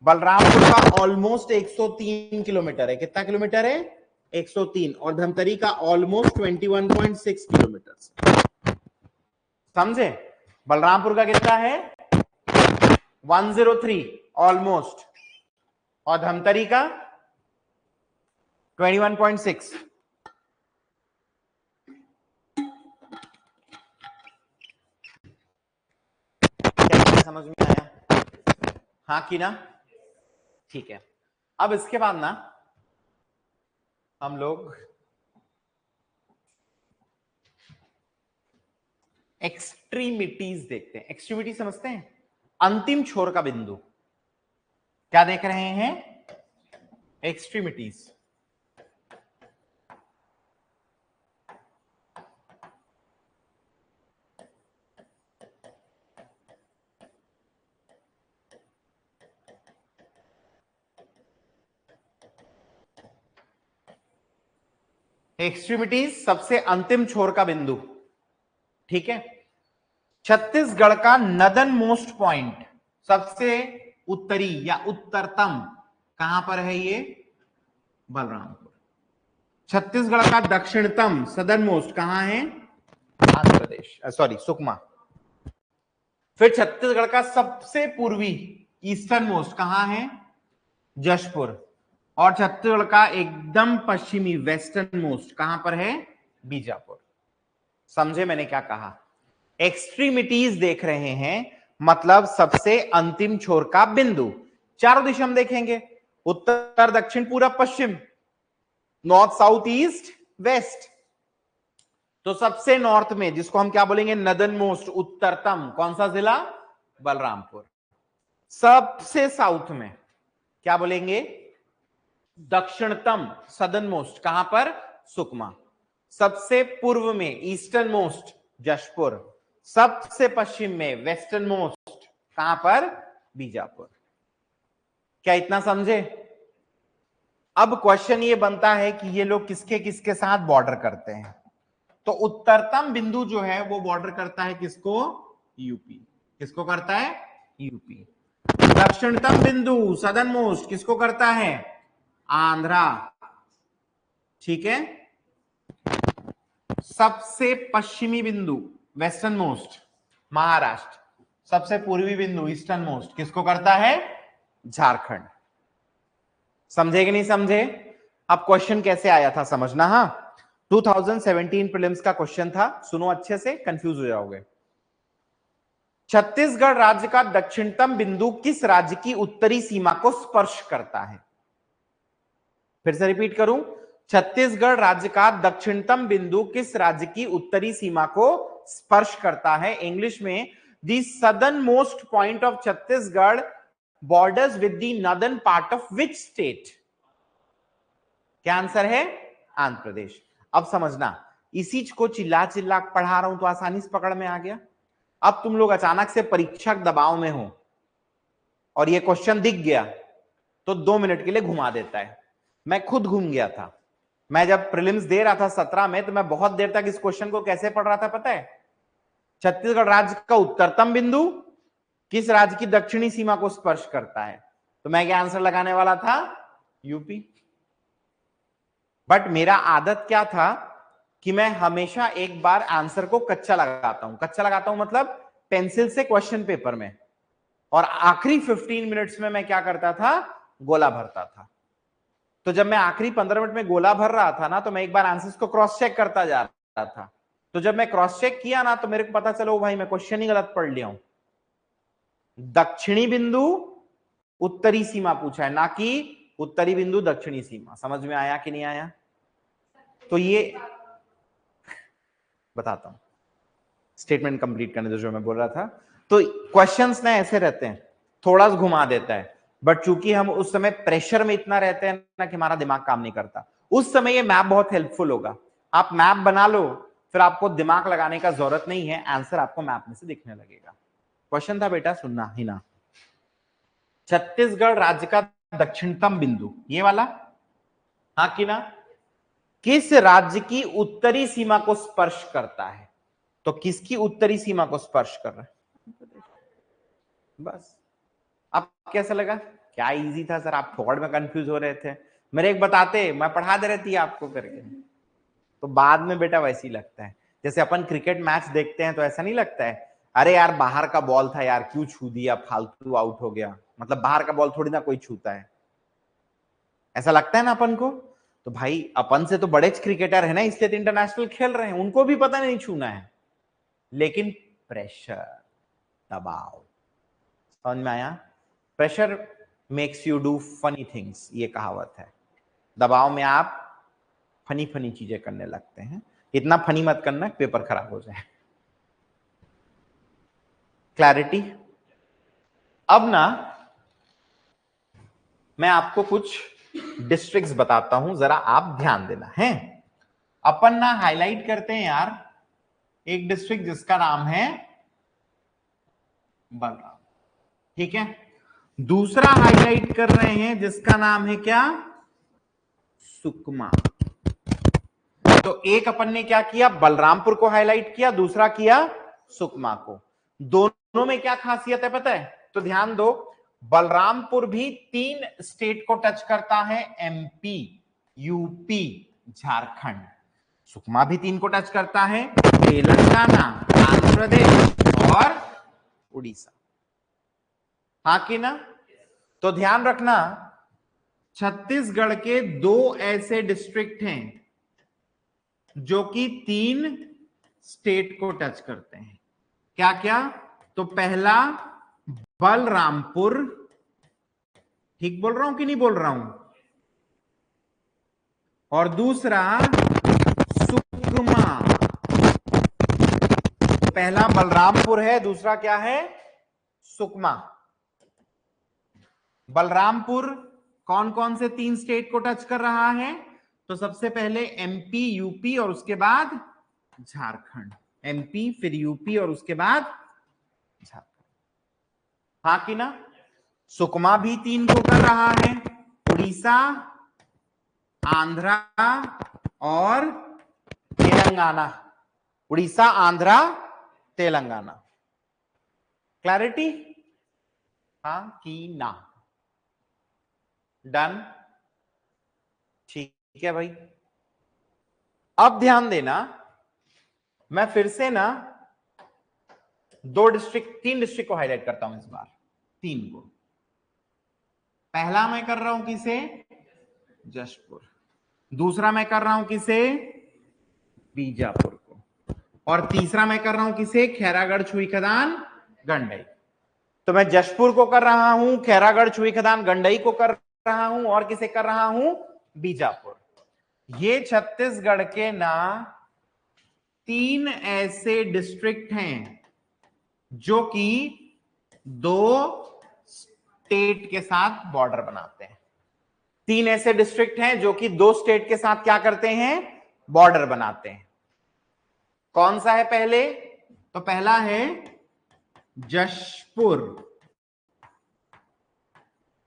बलरामपुर का ऑलमोस्ट 103 किलोमीटर है। कितना किलोमीटर है? 103। और धमतरी का ऑलमोस्ट 21.6 किलोमीटर। समझे? बलरामपुर का कितना है? 103 ऑलमोस्ट, और धमतरी का 21.6। क्या समझ में आया? हाँ कि ना? ठीक है। अब इसके बाद ना हम लोग एक्सट्रीमिटीज देखते हैं। एक्सट्रीमिटी समझते हैं? अंतिम छोर का बिंदु। क्या देख रहे हैं? एक्सट्रीमिटीज। एक्सट्रीमिटीज सबसे अंतिम छोर का बिंदु। ठीक है। छत्तीसगढ़ का नदन मोस्ट पॉइंट, सबसे उत्तरी या उत्तरतम, कहां पर है ये? बलरामपुर। छत्तीसगढ़ का दक्षिणतम, सदर्न मोस्ट, कहां है? आंध्र प्रदेश, सॉरी सुकमा। फिर छत्तीसगढ़ का सबसे पूर्वी, ईस्टर्न मोस्ट, कहां है? जशपुर। और छत्तीसगढ़ का एकदम पश्चिमी, वेस्टर्न मोस्ट, कहां पर है? बीजापुर। समझे मैंने क्या कहा? एक्सट्रीमिटीज देख रहे हैं, मतलब सबसे अंतिम छोर का बिंदु। चारों दिशा हम देखेंगे, उत्तर दक्षिण पूरब पश्चिम, नॉर्थ साउथ ईस्ट वेस्ट। तो सबसे नॉर्थ में, जिसको हम क्या बोलेंगे? नदन मोस्ट, उत्तरतम, कौन सा जिला? बलरामपुर। सबसे साउथ में क्या बोलेंगे? दक्षिणतम, सदर्न मोस्ट, कहां पर? सुकमा। सबसे पूर्व में, ईस्टर्न मोस्ट, जशपुर। सबसे पश्चिम में, वेस्टर्न मोस्ट, कहां पर? बीजापुर। क्या इतना समझे? अब क्वेश्चन ये बनता है कि ये लोग किसके किसके साथ बॉर्डर करते हैं? तो उत्तरतम बिंदु जो है वो बॉर्डर करता है किसको? यूपी। किसको करता है? यूपी। दक्षिणतम बिंदु, सदर्न मोस्ट, किसको करता है? आंध्रा। ठीक है। सबसे पश्चिमी बिंदु, वेस्टर्न मोस्ट, महाराष्ट्र। सबसे पूर्वी बिंदु ईस्टर्न मोस्ट किसको करता है? झारखंड। समझे कि नहीं समझे? अब क्वेश्चन कैसे आया था समझना। हाँ, 2017 प्रीलिम्स का क्वेश्चन था, सुनो अच्छे से, कंफ्यूज हो जाओगे। छत्तीसगढ़ राज्य का दक्षिणतम बिंदु किस राज्य की उत्तरी सीमा को स्पर्श करता है? फिर से रिपीट करूं, छत्तीसगढ़ राज्य का दक्षिणतम बिंदु किस राज्य की उत्तरी सीमा को स्पर्श करता है? इंग्लिश में, the southern most point of Chhattisgarh borders with the northern part of which state? क्या आंसर है? आंध्र प्रदेश। अब समझना, इसी को चिल्ला चिल्ला पढ़ा रहा हूं तो आसानी से पकड़ में आ गया। अब तुम लोग अचानक से परीक्षक दबाव में हो और ये क्वेश्चन दिख गया तो 2 मिनट के लिए घुमा देता है। मैं खुद घूम गया था। मैं जब प्रीलिम्स दे रहा था 17 में, तो मैं बहुत देर तक इस क्वेश्चन को कैसे पढ़ रहा था पता है? छत्तीसगढ़ राज्य का उत्तरतम बिंदु किस राज्य की दक्षिणी सीमा को स्पर्श करता है? तो मैं क्या आंसर लगाने वाला था? यूपी। बट मेरा आदत क्या था कि मैं हमेशा एक बार आंसर को कच्चा लगाता हूं। कच्चा लगाता हूं मतलब पेंसिल से क्वेश्चन पेपर में, और आखिरी 15 मिनट्स में मैं क्या करता था? गोला भरता था। तो जब मैं आखिरी 15 मिनट में गोला भर रहा था ना, तो मैं एक बार आंसर्स को क्रॉस चेक करता जा रहा था। तो जब मैं क्रॉस चेक किया ना, तो मेरे को पता चलो भाई मैं क्वेश्चन ही गलत पढ़ लिया हूं। दक्षिणी बिंदु उत्तरी सीमा पूछा है, ना कि उत्तरी बिंदु दक्षिणी सीमा। समझ में आया कि नहीं आया? तो ये बताता हूं, स्टेटमेंट कंप्लीट करने दो जो मैं बोल रहा था। तो क्वेश्चंस ना ऐसे रहते हैं, थोड़ा सा घुमा देता है, बट चूंकि हम उस समय प्रेशर में इतना रहते हैं ना कि हमारा दिमाग काम नहीं करता, उस समय ये मैप बहुत हेल्पफुल होगा। आप मैप बना लो, फिर आपको दिमाग लगाने का जरूरत नहीं है, आंसर आपको मैप में से दिखने लगेगा। क्वेश्चन था बेटा, सुनना ही ना, छत्तीसगढ़ राज्य का दक्षिणतम बिंदु ये वाला, हाँ कि ना, किस राज्य की उत्तरी सीमा को स्पर्श करता है? तो किसकी उत्तरी सीमा को स्पर्श कर रहा है? बस। अब कैसा लगा? क्या इजी था सर, आप फॉरवर्ड में कंफ्यूज हो रहे थे, मेरे एक बताते, मैं पढ़ा दे रही थी आपको करके। तो बाद में बेटा वैसे ही लगता है, जैसे अपन क्रिकेट मैच देखते हैं तो ऐसा नहीं लगता है, अरे यार बाहर का बॉल था यार, क्यों छू दिया, फालतू आउट हो गया। मतलब बाहर का बॉल थोड़ी ना कोई छूता है, ऐसा लगता है ना अपन को। तो भाई अपन से तो बड़े क्रिकेटर है ना, इसलिए तो इंटरनेशनल खेल रहे हैं, उनको भी पता नहीं छूना है, लेकिन प्रेशर, दबाव, समझ में आया? Pressure makes you do funny things, ये कहावत है। दबाव में आप फनी फनी चीजें करने लगते हैं। इतना फनी मत करना पेपर खराब हो जाए। क्लैरिटी? अब ना मैं आपको कुछ डिस्ट्रिक्ट्स बताता हूं, जरा आप ध्यान देना है। अपन ना हाईलाइट करते हैं यार एक डिस्ट्रिक्ट जिसका नाम है बलराम, ठीक है। दूसरा हाईलाइट कर रहे हैं जिसका नाम है क्या? सुकमा। तो एक अपन ने क्या किया? बलरामपुर को हाईलाइट किया, दूसरा किया सुकमा को। दोनों में क्या खासियत है पता है? तो ध्यान दो, बलरामपुर भी 3 स्टेट को टच करता है, एमपी, यूपी, झारखंड। सुकमा भी 3 को टच करता है, तेलंगाना, आंध्र प्रदेश और उड़ीसा, हाँ कि ना? तो ध्यान रखना, छत्तीसगढ़ के 2 ऐसे डिस्ट्रिक्ट हैं जो कि 3 स्टेट को टच करते हैं। क्या क्या? तो पहला बलरामपुर, ठीक बोल रहा हूं कि नहीं बोल रहा हूं? और दूसरा सुकमा। पहला बलरामपुर है, दूसरा क्या है? सुकमा। बलरामपुर कौन कौन से 3 स्टेट को टच कर रहा है? तो सबसे पहले एमपी, यूपी और उसके बाद झारखंड। एमपी, फिर यूपी और उसके बाद झारखंड, हाँ कि ना? सुकमा भी 3 को कर रहा है, उड़ीसा, आंध्रा और तेलंगाना। उड़ीसा, आंध्रा, तेलंगाना। क्लैरिटी? हाँ कि ना? डन? ठीक है भाई। अब ध्यान देना, मैं फिर से ना तीन डिस्ट्रिक्ट को हाईलाइट करता हूं इस बार, 3 को। पहला मैं कर रहा हूं किसे, जशपुर। दूसरा मैं कर रहा हूं किसे, बीजापुर को। और तीसरा मैं कर रहा हूं किसे, खैरागढ़, छुई खदान, गंडई। तो मैं जशपुर को कर रहा हूं, खैरागढ़, छुई खदान, गंडई को कर रहा हूं, और किसे कर रहा हूं, बीजापुर। ये छत्तीसगढ़ के ना 3 ऐसे डिस्ट्रिक्ट हैं जो कि 2 स्टेट के साथ बॉर्डर बनाते हैं। 3 ऐसे डिस्ट्रिक्ट हैं जो कि 2 स्टेट के साथ क्या करते हैं, बॉर्डर बनाते हैं। कौन सा है पहले, तो पहला है जशपुर।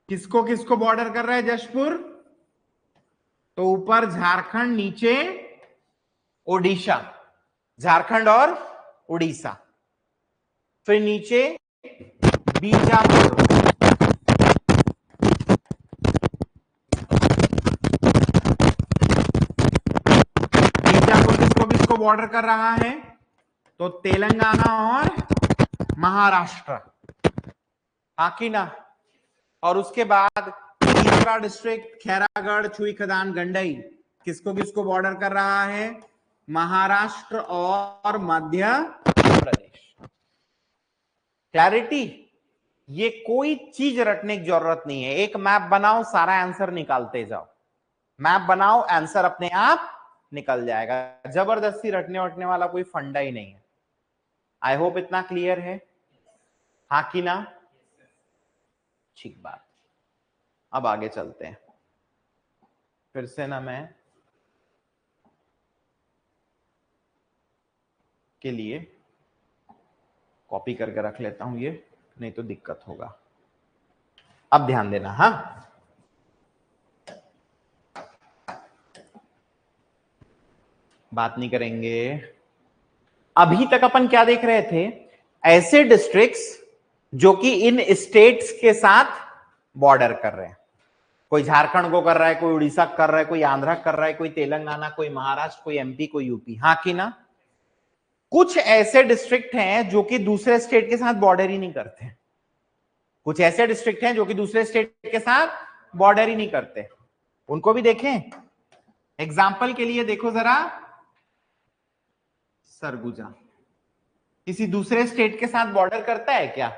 किसको किसको बॉर्डर कर रहा है जशपुर, तो ऊपर झारखंड, नीचे ओडिशा, झारखंड और उड़ीसा। फिर नीचे बीजापुर, बीजापुर किसको किसको बॉर्डर कर रहा है, तो तेलंगाना और महाराष्ट्र, हाकी ना। और उसके बाद तीसरा डिस्ट्रिक्ट खैरागढ़, छुई खदान, गंडई किसको किसको बॉर्डर कर रहा है, महाराष्ट्र और मध्य प्रदेश। क्लैरिटी, ये कोई चीज रटने की जरूरत नहीं है। एक मैप बनाओ, सारा आंसर निकालते जाओ। मैप बनाओ, आंसर अपने आप निकल जाएगा। जबरदस्ती रटने वटने वाला कोई फंडा ही नहीं है। आई होप इतना क्लियर है, हाँ कि ना। ठीक बात, अब आगे चलते हैं। फिर से ना मैं के लिए कॉपी करके रख लेता हूं, ये नहीं तो दिक्कत होगा। अब ध्यान देना, हाँ। बात नहीं करेंगे। अभी तक अपन क्या देख रहे थे, ऐसे डिस्ट्रिक्ट्स जो कि इन स्टेट्स के साथ बॉर्डर कर रहे हैं। कोई झारखंड को कर रहा है, कोई उड़ीसा कर रहा है, कोई आंध्रा कर रहा है, कोई तेलंगाना, कोई महाराष्ट्र, कोई एमपी, कोई यूपी, हाँ कि ना। कुछ ऐसे डिस्ट्रिक्ट हैं जो कि दूसरे स्टेट के साथ बॉर्डर ही नहीं करते। कुछ ऐसे डिस्ट्रिक्ट हैं जो कि दूसरे स्टेट के साथ बॉर्डर ही नहीं करते, उनको भी देखें। एग्जाम्पल के लिए देखो जरा, सरगुजा किसी दूसरे स्टेट के साथ बॉर्डर करता है क्या,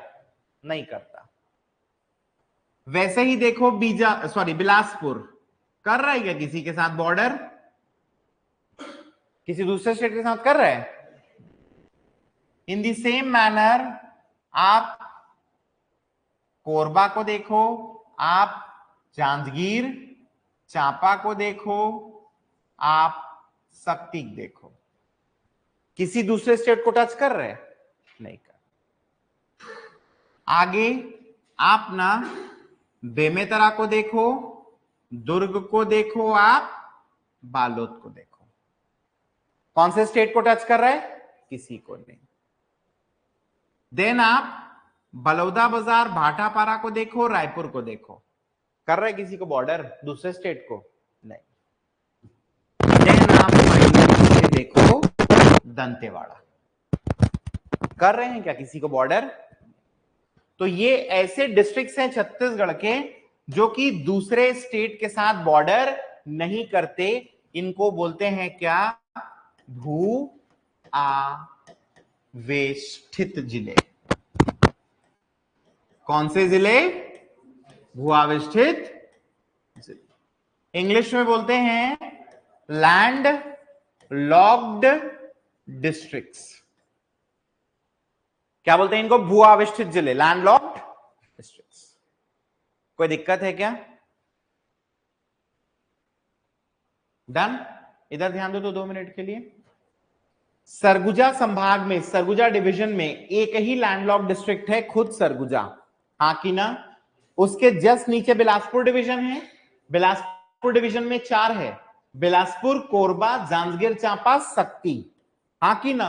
नहीं करता। वैसे ही देखो बिलासपुर कर रहा है क्या किसी के साथ बॉर्डर, किसी दूसरे स्टेट के साथ कर रहा है। इन द सेम मैनर आप कोरबा को देखो, आप जांजगीर चांपा को देखो, आप सक्तिक देखो, किसी दूसरे स्टेट को टच कर रहे हैं, नहीं कर। आगे आप ना बेमेतरा को देखो, दुर्ग को देखो, आप बालोद को देखो, कौन से स्टेट को टच कर रहा है, किसी को नहीं। देन आप बलौदा बाजार, भाटापारा को देखो, रायपुर को देखो, कर रहे किसी को बॉर्डर, दूसरे स्टेट को नहीं। देन आप देखो दंतेवाड़ा, कर रहे हैं क्या किसी को बॉर्डर। तो ये ऐसे डिस्ट्रिक्ट्स हैं छत्तीसगढ़ के जो कि दूसरे स्टेट के साथ बॉर्डर नहीं करते। इनको बोलते हैं क्या, भू आवेष्टित जिले। कौन से जिले, भू आवेष्टित जिले। इंग्लिश में बोलते हैं लैंड लॉक्ड डिस्ट्रिक्ट्स। क्या बोलते हैं इनको, भू आवेष्टित जिले, लैंड लॉक्ड डिस्ट्रिक्ट्स। कोई दिक्कत है क्या, डन। इधर ध्यान दो तो 2 मिनट के लिए। सरगुजा संभाग में, सरगुजा डिवीजन में एक ही लैंडलॉक्ड डिस्ट्रिक्ट है, खुद सरगुजा, हाँ कि ना। उसके जस्ट नीचे बिलासपुर डिवीजन है। बिलासपुर डिवीजन में 4 है, बिलासपुर, कोरबा, जांजगीर चांपा, सक्ती, हाँ कि ना।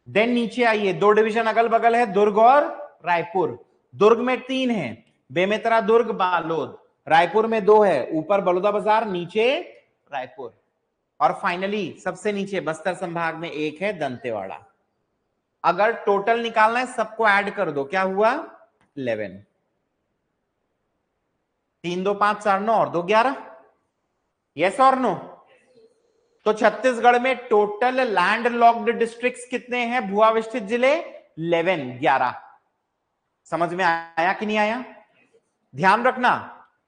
देन नीचे आइए, 2 डिवीजन अगल बगल है, दुर्ग और रायपुर। दुर्ग में 3 है, बेमेतरा, दुर्ग, बालोद। रायपुर में 2 है, ऊपर बलौदा बाजार, नीचे रायपुर। और फाइनली सबसे नीचे बस्तर संभाग में 1 है, दंतेवाड़ा। अगर टोटल निकालना है सबको ऐड कर दो, क्या हुआ 11, 3 2 5 4 9 और 2 11, यस और नो। तो छत्तीसगढ़ में टोटल लैंड लॉक्ड डिस्ट्रिक्ट्स कितने हैं, भूआविष्ठित जिले 11, 11। समझ में आया कि नहीं आया? ध्यान रखना,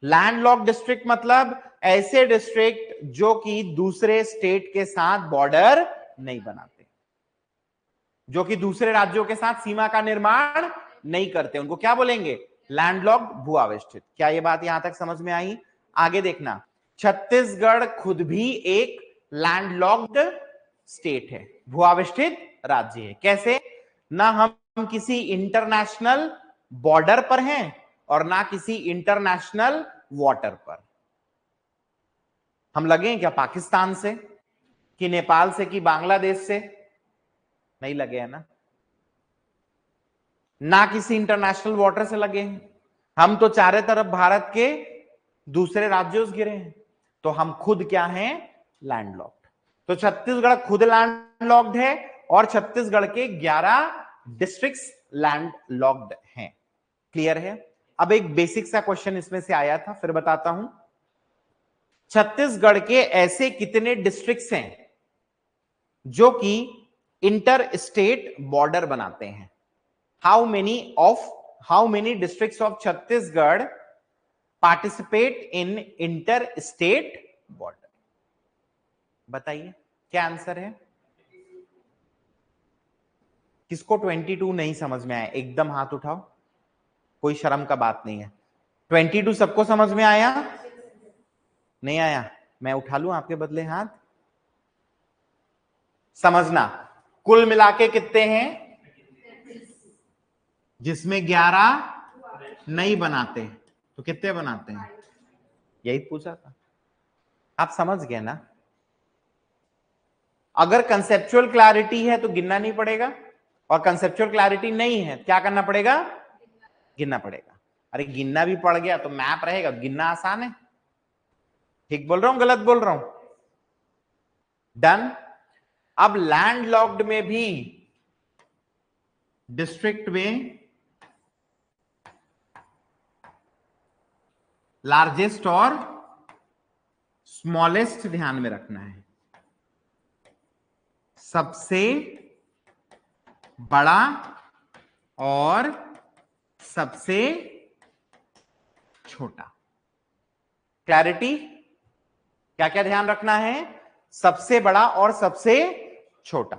लैंड लॉक्ड डिस्ट्रिक्ट मतलब ऐसे डिस्ट्रिक्ट जो कि दूसरे स्टेट के साथ बॉर्डर नहीं बनाते, जो कि दूसरे राज्यों के साथ सीमा का निर्माण नहीं करते, उनको क्या बोलेंगे, लैंडलॉक्ड भूआविष्ठित। क्या ये बात यहां तक समझ में आई? आगे देखना, छत्तीसगढ़ खुद भी एक लैंडलॉक्ड स्टेट है, भूआविष्ठित राज्य है। कैसे? ना हम किसी इंटरनेशनल बॉर्डर पर हैं और ना किसी इंटरनेशनल वाटर पर। हम लगे हैं क्या पाकिस्तान से, कि नेपाल से, कि बांग्लादेश से? नहीं लगे है ना। ना किसी इंटरनेशनल वाटर से लगे हैं। हम तो चारों तरफ भारत के दूसरे राज्यों से घिरे हैं, तो हम खुद क्या हैं, लैंडलॉक्ड। तो छत्तीसगढ़ खुद लैंडलॉक्ड है और छत्तीसगढ़ के 11 डिस्ट्रिक्ट्स लैंडलॉक्ड हैं। क्लियर है? अब एक बेसिक सा क्वेश्चन इसमें से आया था, फिर बताता हूं। छत्तीसगढ़ के ऐसे कितने डिस्ट्रिक्ट्स हैं जो कि इंटर स्टेट बॉर्डर बनाते हैं? how many districts of Chhattisgarh participate in inter-state border? बताइए क्या आंसर है? किसको 22 नहीं समझ में आया एकदम हाथ उठाओ, कोई शर्म का बात नहीं है। 22 सबको समझ में आया? नहीं आया? मैं उठा लूं आपके बदले हाथ? समझना, कुल मिलाके कितने हैं, जिसमें 11 नहीं बनाते, तो कितने बनाते हैं? यही पूछा था, आप समझ गए ना। अगर कंसेप्चुअल क्लैरिटी है तो गिनना नहीं पड़ेगा, और कंसेप्चुअल क्लैरिटी नहीं है क्या करना पड़ेगा, गिनना पड़ेगा। अरे गिनना भी पड़ गया तो मैप रहेगा, गिनना आसान है। ठीक बोल रहा हूं, गलत बोल रहा हूं? डन। अब लैंडलॉक्ड में भी डिस्ट्रिक्ट में लार्जेस्ट और स्मॉलेस्ट ध्यान में रखना है। सबसे बड़ा और सबसे छोटा। क्लैरिटी? क्या क्या ध्यान रखना है? सबसे बड़ा और सबसे छोटा।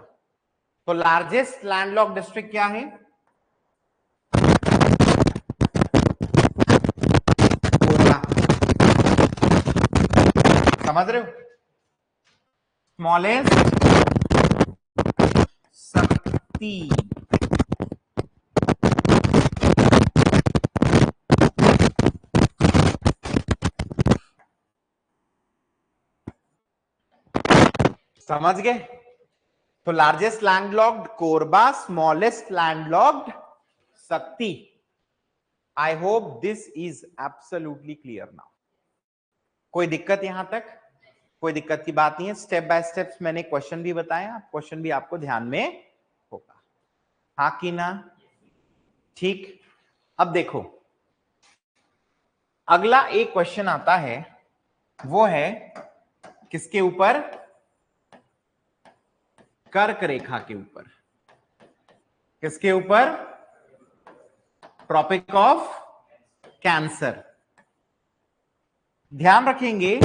तो लार्जेस्ट लैंडलॉक्ड डिस्ट्रिक्ट क्या है? कोरबा। समझ रहे हो? स्मॉलेस्ट शक्ति। समझ गए? तो largest landlocked Korba, smallest landlocked Sakti. I hope this is absolutely clear now. कोई दिक्कत यहां तक? कोई दिक्कत की बात नहीं है। स्टेप बाय स्टेप मैंने क्वेश्चन भी बताया, क्वेश्चन भी आपको ध्यान में होगा, हाँ कि ना? ठीक। अब देखो, अगला एक क्वेश्चन आता है, वो है किसके ऊपर? कर्क रेखा के ऊपर। किसके ऊपर? Tropic of cancer. ध्यान रखेंगे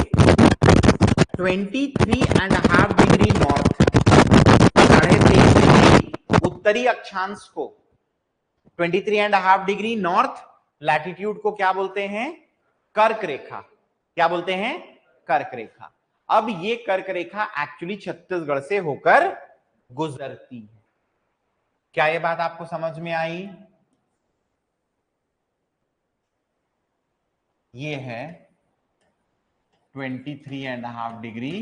23.5 डिग्री नॉर्थ, 23.5 डिग्री उत्तरी अक्षांश को, 23.5 डिग्री नॉर्थ लैटिट्यूड को क्या बोलते हैं? कर्क रेखा। क्या बोलते हैं? कर्क रेखा। अब ये कर्क रेखा एक्चुअली छत्तीसगढ़ से होकर गुजरती है। क्या ये बात आपको समझ में आई? ये है 23.5 डिग्री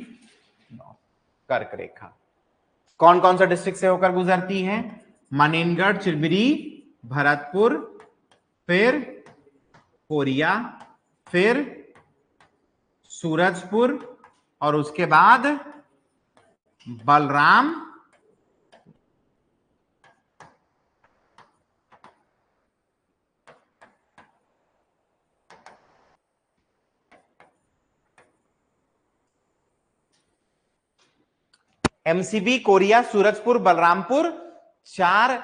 कर्क रेखा। कौन कौन सा डिस्ट्रिक्ट से होकर गुजरती है? मनेनगढ़, चिरबिरी, भरतपुर, फिर कोरिया, फिर सूरजपुर, और उसके बाद बलराम, एमसीबी, कोरिया, सूरजपुर, बलरामपुर, 4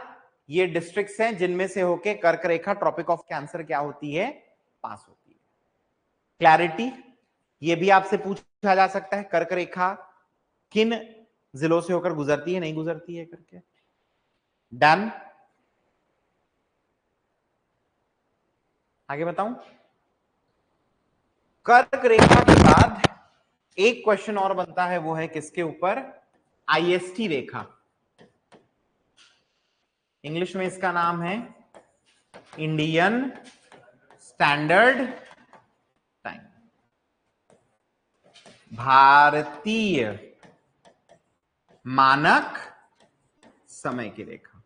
ये डिस्ट्रिक्ट्स हैं जिनमें से होके कर्क रेखा ट्रॉपिक ऑफ कैंसर क्या होती है, पास होती है। क्लैरिटी, ये भी आपसे पूछा जा सकता है कर्क रेखा किन जिलों से होकर गुजरती है, नहीं गुजरती है करके। डन। आगे बताऊं। कर्क रेखा के बाद एक क्वेश्चन और बनता है, वो है किसके ऊपर, आईएसटी रेखा। इंग्लिश में इसका नाम है इंडियन स्टैंडर्ड टाइम, भारतीय मानक समय की रेखा।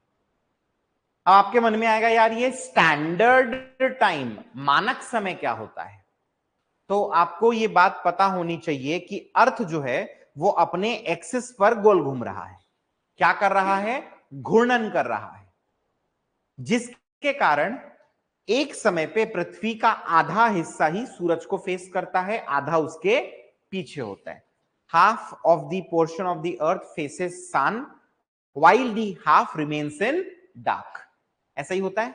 अब आपके मन में आएगा यार ये स्टैंडर्ड टाइम, मानक समय क्या होता है? तो आपको ये बात पता होनी चाहिए कि अर्थ जो है वो अपने एक्सिस पर गोल घूम रहा है। क्या कर रहा है? घूर्णन कर रहा है, जिसके कारण एक समय पे पृथ्वी का आधा हिस्सा ही सूरज को फेस करता है, आधा उसके पीछे होता है। Half of the portion of the earth faces sun while the half remains in dark. ऐसा ही होता है।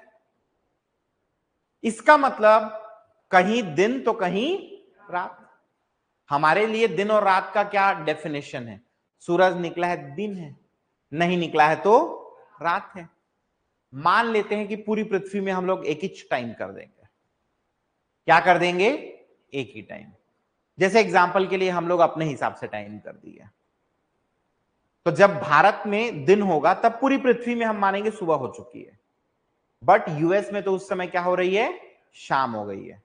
इसका मतलब कहीं दिन तो कहीं रात। हमारे लिए दिन और रात का क्या डेफिनेशन है? सूरज निकला है दिन है, नहीं निकला है तो रात है। मान लेते हैं कि पूरी पृथ्वी में हम लोग एक ही टाइम कर देंगे। क्या कर देंगे? एक ही टाइम। जैसे एग्जांपल के लिए हम लोग अपने हिसाब से टाइम कर दिया, तो जब भारत में दिन होगा तब पूरी पृथ्वी में हम मानेंगे सुबह हो चुकी है। बट यूएस में तो उस समय क्या हो रही है? शाम हो गई है।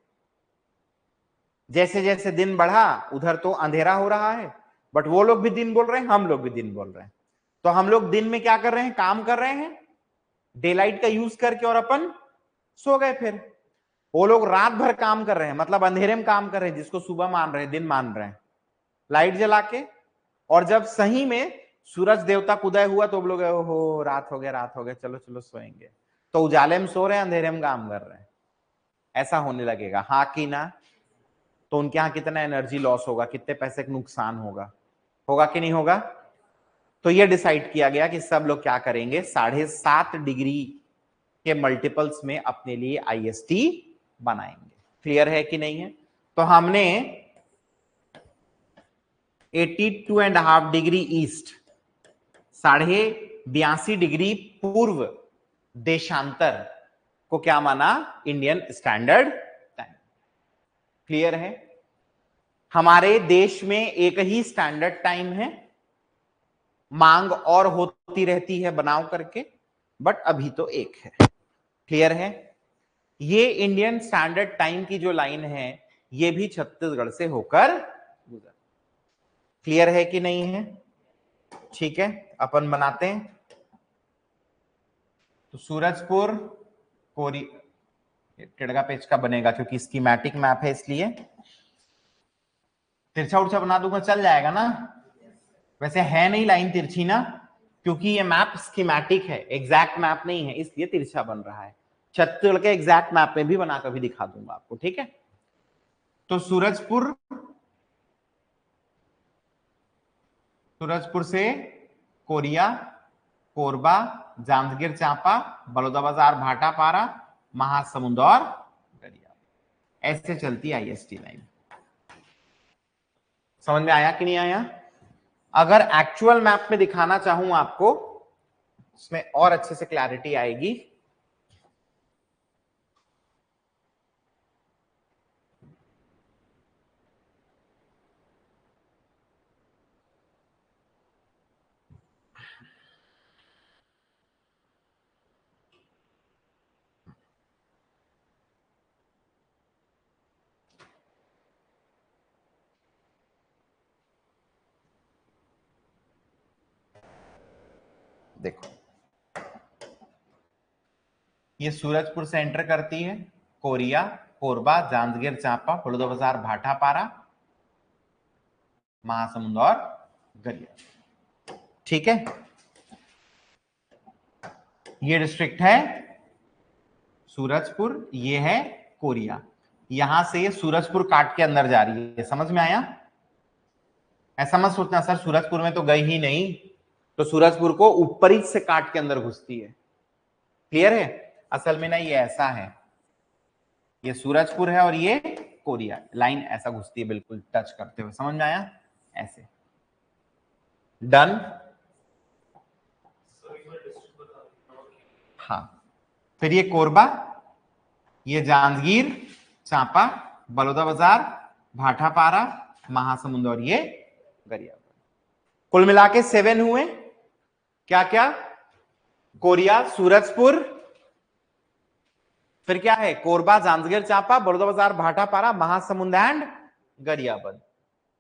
जैसे जैसे दिन बढ़ा उधर तो अंधेरा हो रहा है, बट वो लोग भी दिन बोल रहे हैं, हम लोग भी दिन बोल रहे हैं। तो हम लोग दिन में क्या कर रहे हैं? काम कर रहे हैं डे लाइट का यूज करके, और अपन सो गए। फिर वो लोग रात भर काम कर रहे हैं, मतलब अंधेरे में काम कर रहे हैं, जिसको सुबह मान रहे हैं, दिन मान रहे हैं, लाइट जला के। और जब सही में सूरज देवता का उदय हुआ तो वो लोग ओहो रात हो गया, रात हो गया, चलो चलो सोएंगे। तो उजाले में सो रहे हैं, अंधेरे में काम कर रहे हैं। ऐसा होने लगेगा, हाँ कि ना? तो उनके यहां कितना एनर्जी लॉस होगा, कितने पैसे का नुकसान होगा, होगा कि नहीं होगा? तो ये डिसाइड किया गया कि सब लोग क्या करेंगे, 7.5 डिग्री के मल्टीपल्स में अपने लिए आईएसटी बनाएंगे। क्लियर है कि नहीं है? तो हमने 82.5 डिग्री ईस्ट, 82.5 डिग्री पूर्व देशांतर को क्या माना? Indian standard time. क्लियर है? हमारे देश में एक ही स्टैंडर्ड टाइम है, मांग और होती रहती है बनाव करके, बट अभी तो एक है। क्लियर है? ये इंडियन स्टैंडर्ड टाइम की जो लाइन है ये भी छत्तीसगढ़ से होकर गुजर। क्लियर है कि नहीं है? ठीक है, अपन बनाते हैं। तो सूरजपुर कोरी टिड़गा पेज का बनेगा क्योंकि स्कीमेटिक मैप है, इसलिए तिरछा उर्छा बना दूंगा, चल जाएगा ना? वैसे है नहीं लाइन तिरछी ना, क्योंकि ये मैप स्कीमेटिक है, एग्जैक्ट मैप नहीं है, इसलिए तिरछा बन रहा है। छत्तीसगढ़ के एग्जैक्ट मैप में भी बनाकर भी दिखा दूंगा आपको, ठीक है? तो सूरजपुर से कोरिया, कोरबा, जांजगीर चांपा, बलौदाबाजार, भाटापारा, महासमुंद और गरिया, ऐसे चलती आईएसटी लाइन। समझ में आया कि नहीं आया? अगर एक्चुअल मैप में दिखाना चाहूं आपको, इसमें और अच्छे से क्लैरिटी आएगी। देखो, ये सूरजपुर से एंटर करती है, कोरिया, कोरबा, जांजगीर चांपा, बलौदाबाजार, भाटापारा, महासमुंद और गरिया। ठीक है, ये डिस्ट्रिक्ट है सूरजपुर, ये है कोरिया। यहां से सूरजपुर काट के अंदर जा रही है, समझ में आया? ऐसा मत सोचना सर सूरजपुर में तो गई ही नहीं, तो सूरजपुर को ऊपरी से काट के अंदर घुसती है। क्लियर है? असल में ना ये ऐसा है, ये सूरजपुर है और ये कोरिया, लाइन ऐसा घुसती है बिल्कुल टच करते हुए, समझ में आया? ऐसे। डन? हाँ, फिर ये कोरबा, ये जांजगीर चांपा, बलौदा बाजार, भाटापारा, महासमुंद और ये गरियाबंद। कुल मिला के 7 हुए। क्या क्या? कोरिया, सूरजपुर, फिर क्या है? कोरबा, जांजगीर चांपा, बलौदा बाजार, भाटापारा, महासमुंद एंड गरियाबंद।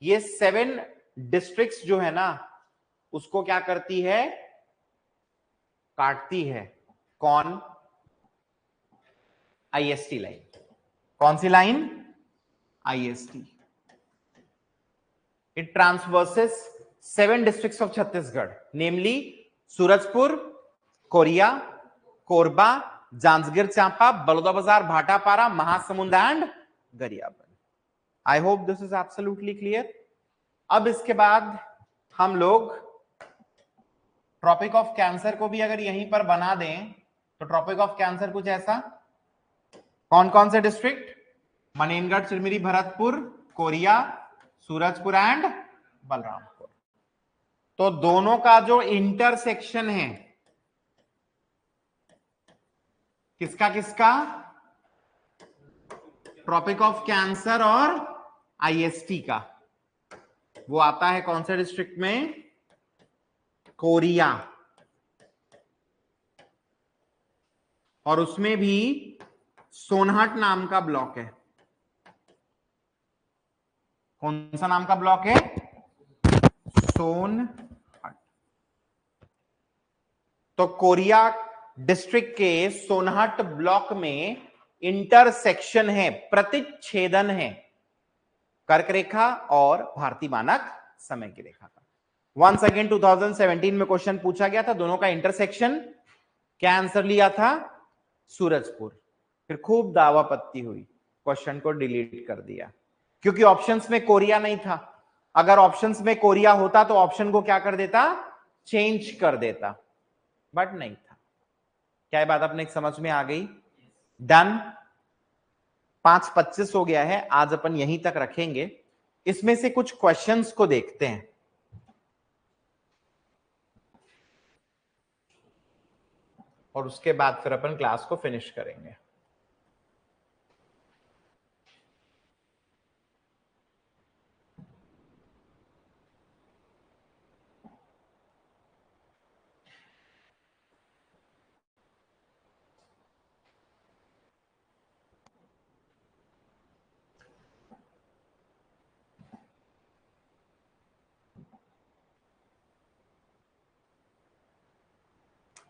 ये 7 डिस्ट्रिक्ट्स जो है ना उसको क्या करती है? काटती है। कौन? IST line. कौन सी लाइन? IST. It transverses 7 districts of Chhattisgarh, namely Surajpur, Koriya, Korba, Janjgir Champa, Baloda Bazar, Bhatapara, Mahasamund and Gariaband. I hope this is absolutely clear. अब इसके बाद हम लोग ट्रॉपिक ऑफ कैंसर को भी अगर यहीं पर बना दें तो ट्रॉपिक ऑफ कैंसर कुछ ऐसा, कौन कौन से डिस्ट्रिक्ट? मनेनगढ़, चिरमिरी, भरतपुर, कोरिया, सूरजपुर एंड बलरामपुर। तो दोनों का जो इंटरसेक्शन है किसका किसका? ट्रॉपिक ऑफ कैंसर और आईएसटी का, वो आता है कौन से डिस्ट्रिक्ट में? कोरिया। और उसमें भी सोनहट नाम का ब्लॉक है। कौन सा नाम का ब्लॉक है? सोनहट। तो कोरिया डिस्ट्रिक्ट के सोनहट ब्लॉक में इंटरसेक्शन है, प्रतिच्छेदन है कर्क रेखा और भारतीय मानक समय की रेखा का। वंस अगेन 2017 में क्वेश्चन पूछा गया था, दोनों का इंटरसेक्शन। क्या आंसर लिया था? सूरजपुर। फिर खूब दावापत्ती हुई, क्वेश्चन को डिलीट कर दिया क्योंकि ऑप्शंस में कोरिया नहीं था। अगर ऑप्शंस में कोरिया होता तो ऑप्शन को क्या कर देता? चेंज कर देता, बट नहीं था। क्या ये बात अपने समझ में आ गई? डन। 5:25 हो गया है, आज अपन यहीं तक रखेंगे। इसमें से कुछ क्वेश्चंस को देखते हैं। और उसके बाद फिर अपन क्लास को फिनिश करेंगे।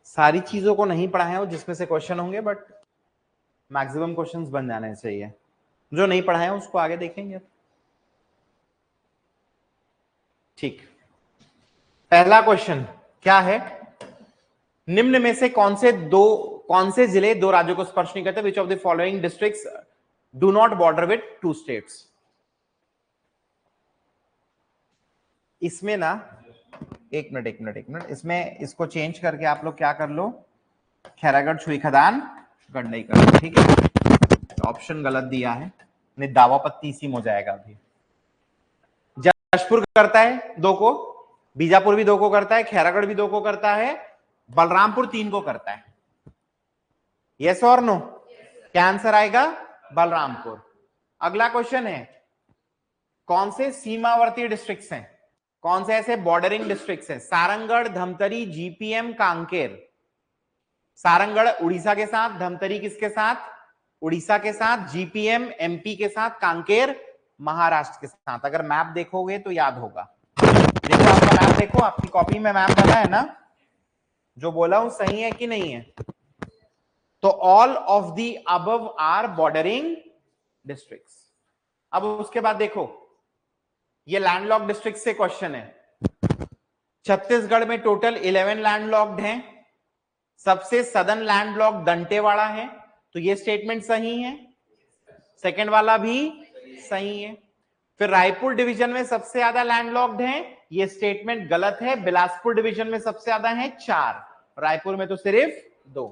सारी चीजों को नहीं पढ़ाए हो जिसमें से क्वेश्चन होंगे, बट मैक्सिमम क्वेश्चंस बन जाने चाहिए। जो नहीं पढ़ाए हैं उसको आगे देखेंगे। ठीक, पहला क्वेश्चन क्या है? निम्न में से कौन से जिले 2 राज्यों को स्पर्श नहीं करते? विच of the following districts do not border with 2 states? इसमें ना एक मिनट, इसमें इसको चेंज करके आप लोग क्या कर लो? खैरागढ़, छुई खदान, गंडई कर लो। ठीक है, ऑप्शन गलत दिया है, नहीं दावापत्ती इसी में हो जाएगा। अभी जशपुर करता है 2 को, बीजापुर भी 2 को करता है, खैरागढ़ भी 2 को करता है, बलरामपुर 3 को करता है। यस और नो? क्या आंसर आएगा? बलरामपुर। अगला क्वेश्चन है, कौन से सीमावर्ती डिस्ट्रिक्ट्स हैं? कौन से ऐसे बॉर्डरिंग डिस्ट्रिक्ट्स हैं? सारंगढ़, धमतरी, जीपीएम, कांकेर। सारंगढ़ उड़ीसा के साथ, धमतरी किसके साथ? उड़ीसा के साथ, जीपीएम एमपी के साथ, कांकेर महाराष्ट्र के साथ। अगर मैप देखोगे तो याद होगा। देखो आपका मैप, देखो आपकी कॉपी में मैप बना है ना? जो बोला हूं सही है कि नहीं है? तो all of the above are bordering districts. अब उसके बाद देखो, ये लैंडलॉक्ड डिस्ट्रिक्ट से क्वेश्चन है। छत्तीसगढ़ में टोटल 11 लैंडलॉक्ड हैं। सबसे सदर्न लैंडलॉक दंतेवाड़ा है, तो ये स्टेटमेंट सही है। सेकंड वाला भी सही है। फिर रायपुर डिवीजन में सबसे ज्यादा लैंडलॉक्ड हैं, ये स्टेटमेंट गलत है। बिलासपुर डिवीजन में सबसे ज्यादा है 4, रायपुर में तो सिर्फ 2।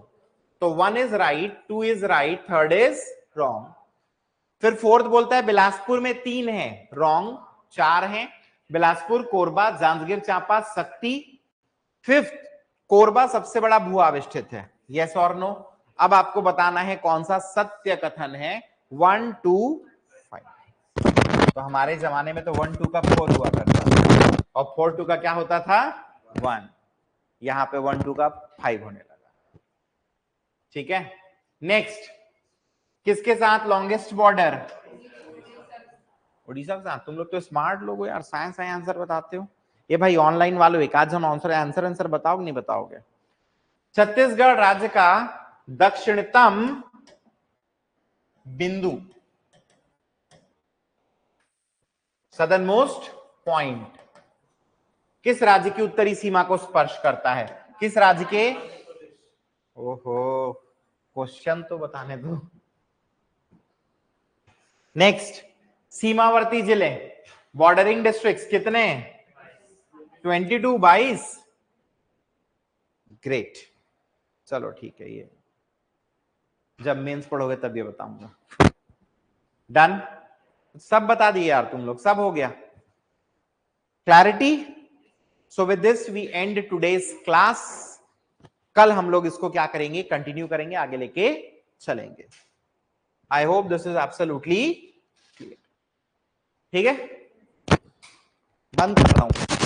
तो 1 is right, 2 is right, 3rd is wrong. फिर 4th बोलता है बिलासपुर में 3 है, रॉन्ग, 4 हैं। बिलासपुर, कोरबा, जांजगीर चांपा, शक्ति। 5th, कोरबा सबसे बड़ा भू आविष्ठित है, यस और नो। अब आपको बताना है कौन सा सत्य कथन है। 1 2 5। तो हमारे जमाने में तो 1 2 का 4 हुआ करता था, और 4 2 का क्या होता था 1। यहां पे 1 2 का 5 होने लगा। ठीक है, नेक्स्ट, किसके साथ लॉन्गेस्ट बॉर्डर? उड़ीसा के साथ। तुम लोग तो स्मार्ट लोग हो यार, साइंस आंसर बताते हो। ये भाई ऑनलाइन वालों एक आध जन आंसर बताओगे नहीं बताओगे? छत्तीसगढ़ राज्य का दक्षिणतम बिंदु, सदर्न मोस्ट पॉइंट, किस राज्य की उत्तरी सीमा को स्पर्श करता है? किस राज्य के? ओहो, क्वेश्चन तो बताने दो। नेक्स्ट, सीमावर्ती जिले, बॉर्डरिंग डिस्ट्रिक्ट्स कितने? 22, 22। ग्रेट, चलो ठीक है, ये जब मेंस पढ़ोगे तब ये बताऊंगा। डन, सब बता दिए यार तुम लोग, सब हो गया। Clarity? So with this we end today's class. कल हम लोग इसको क्या करेंगे, कंटिन्यू करेंगे, आगे लेके चलेंगे। आई hope this is absolutely clear. ठीक है, बंद कर रहा हूं।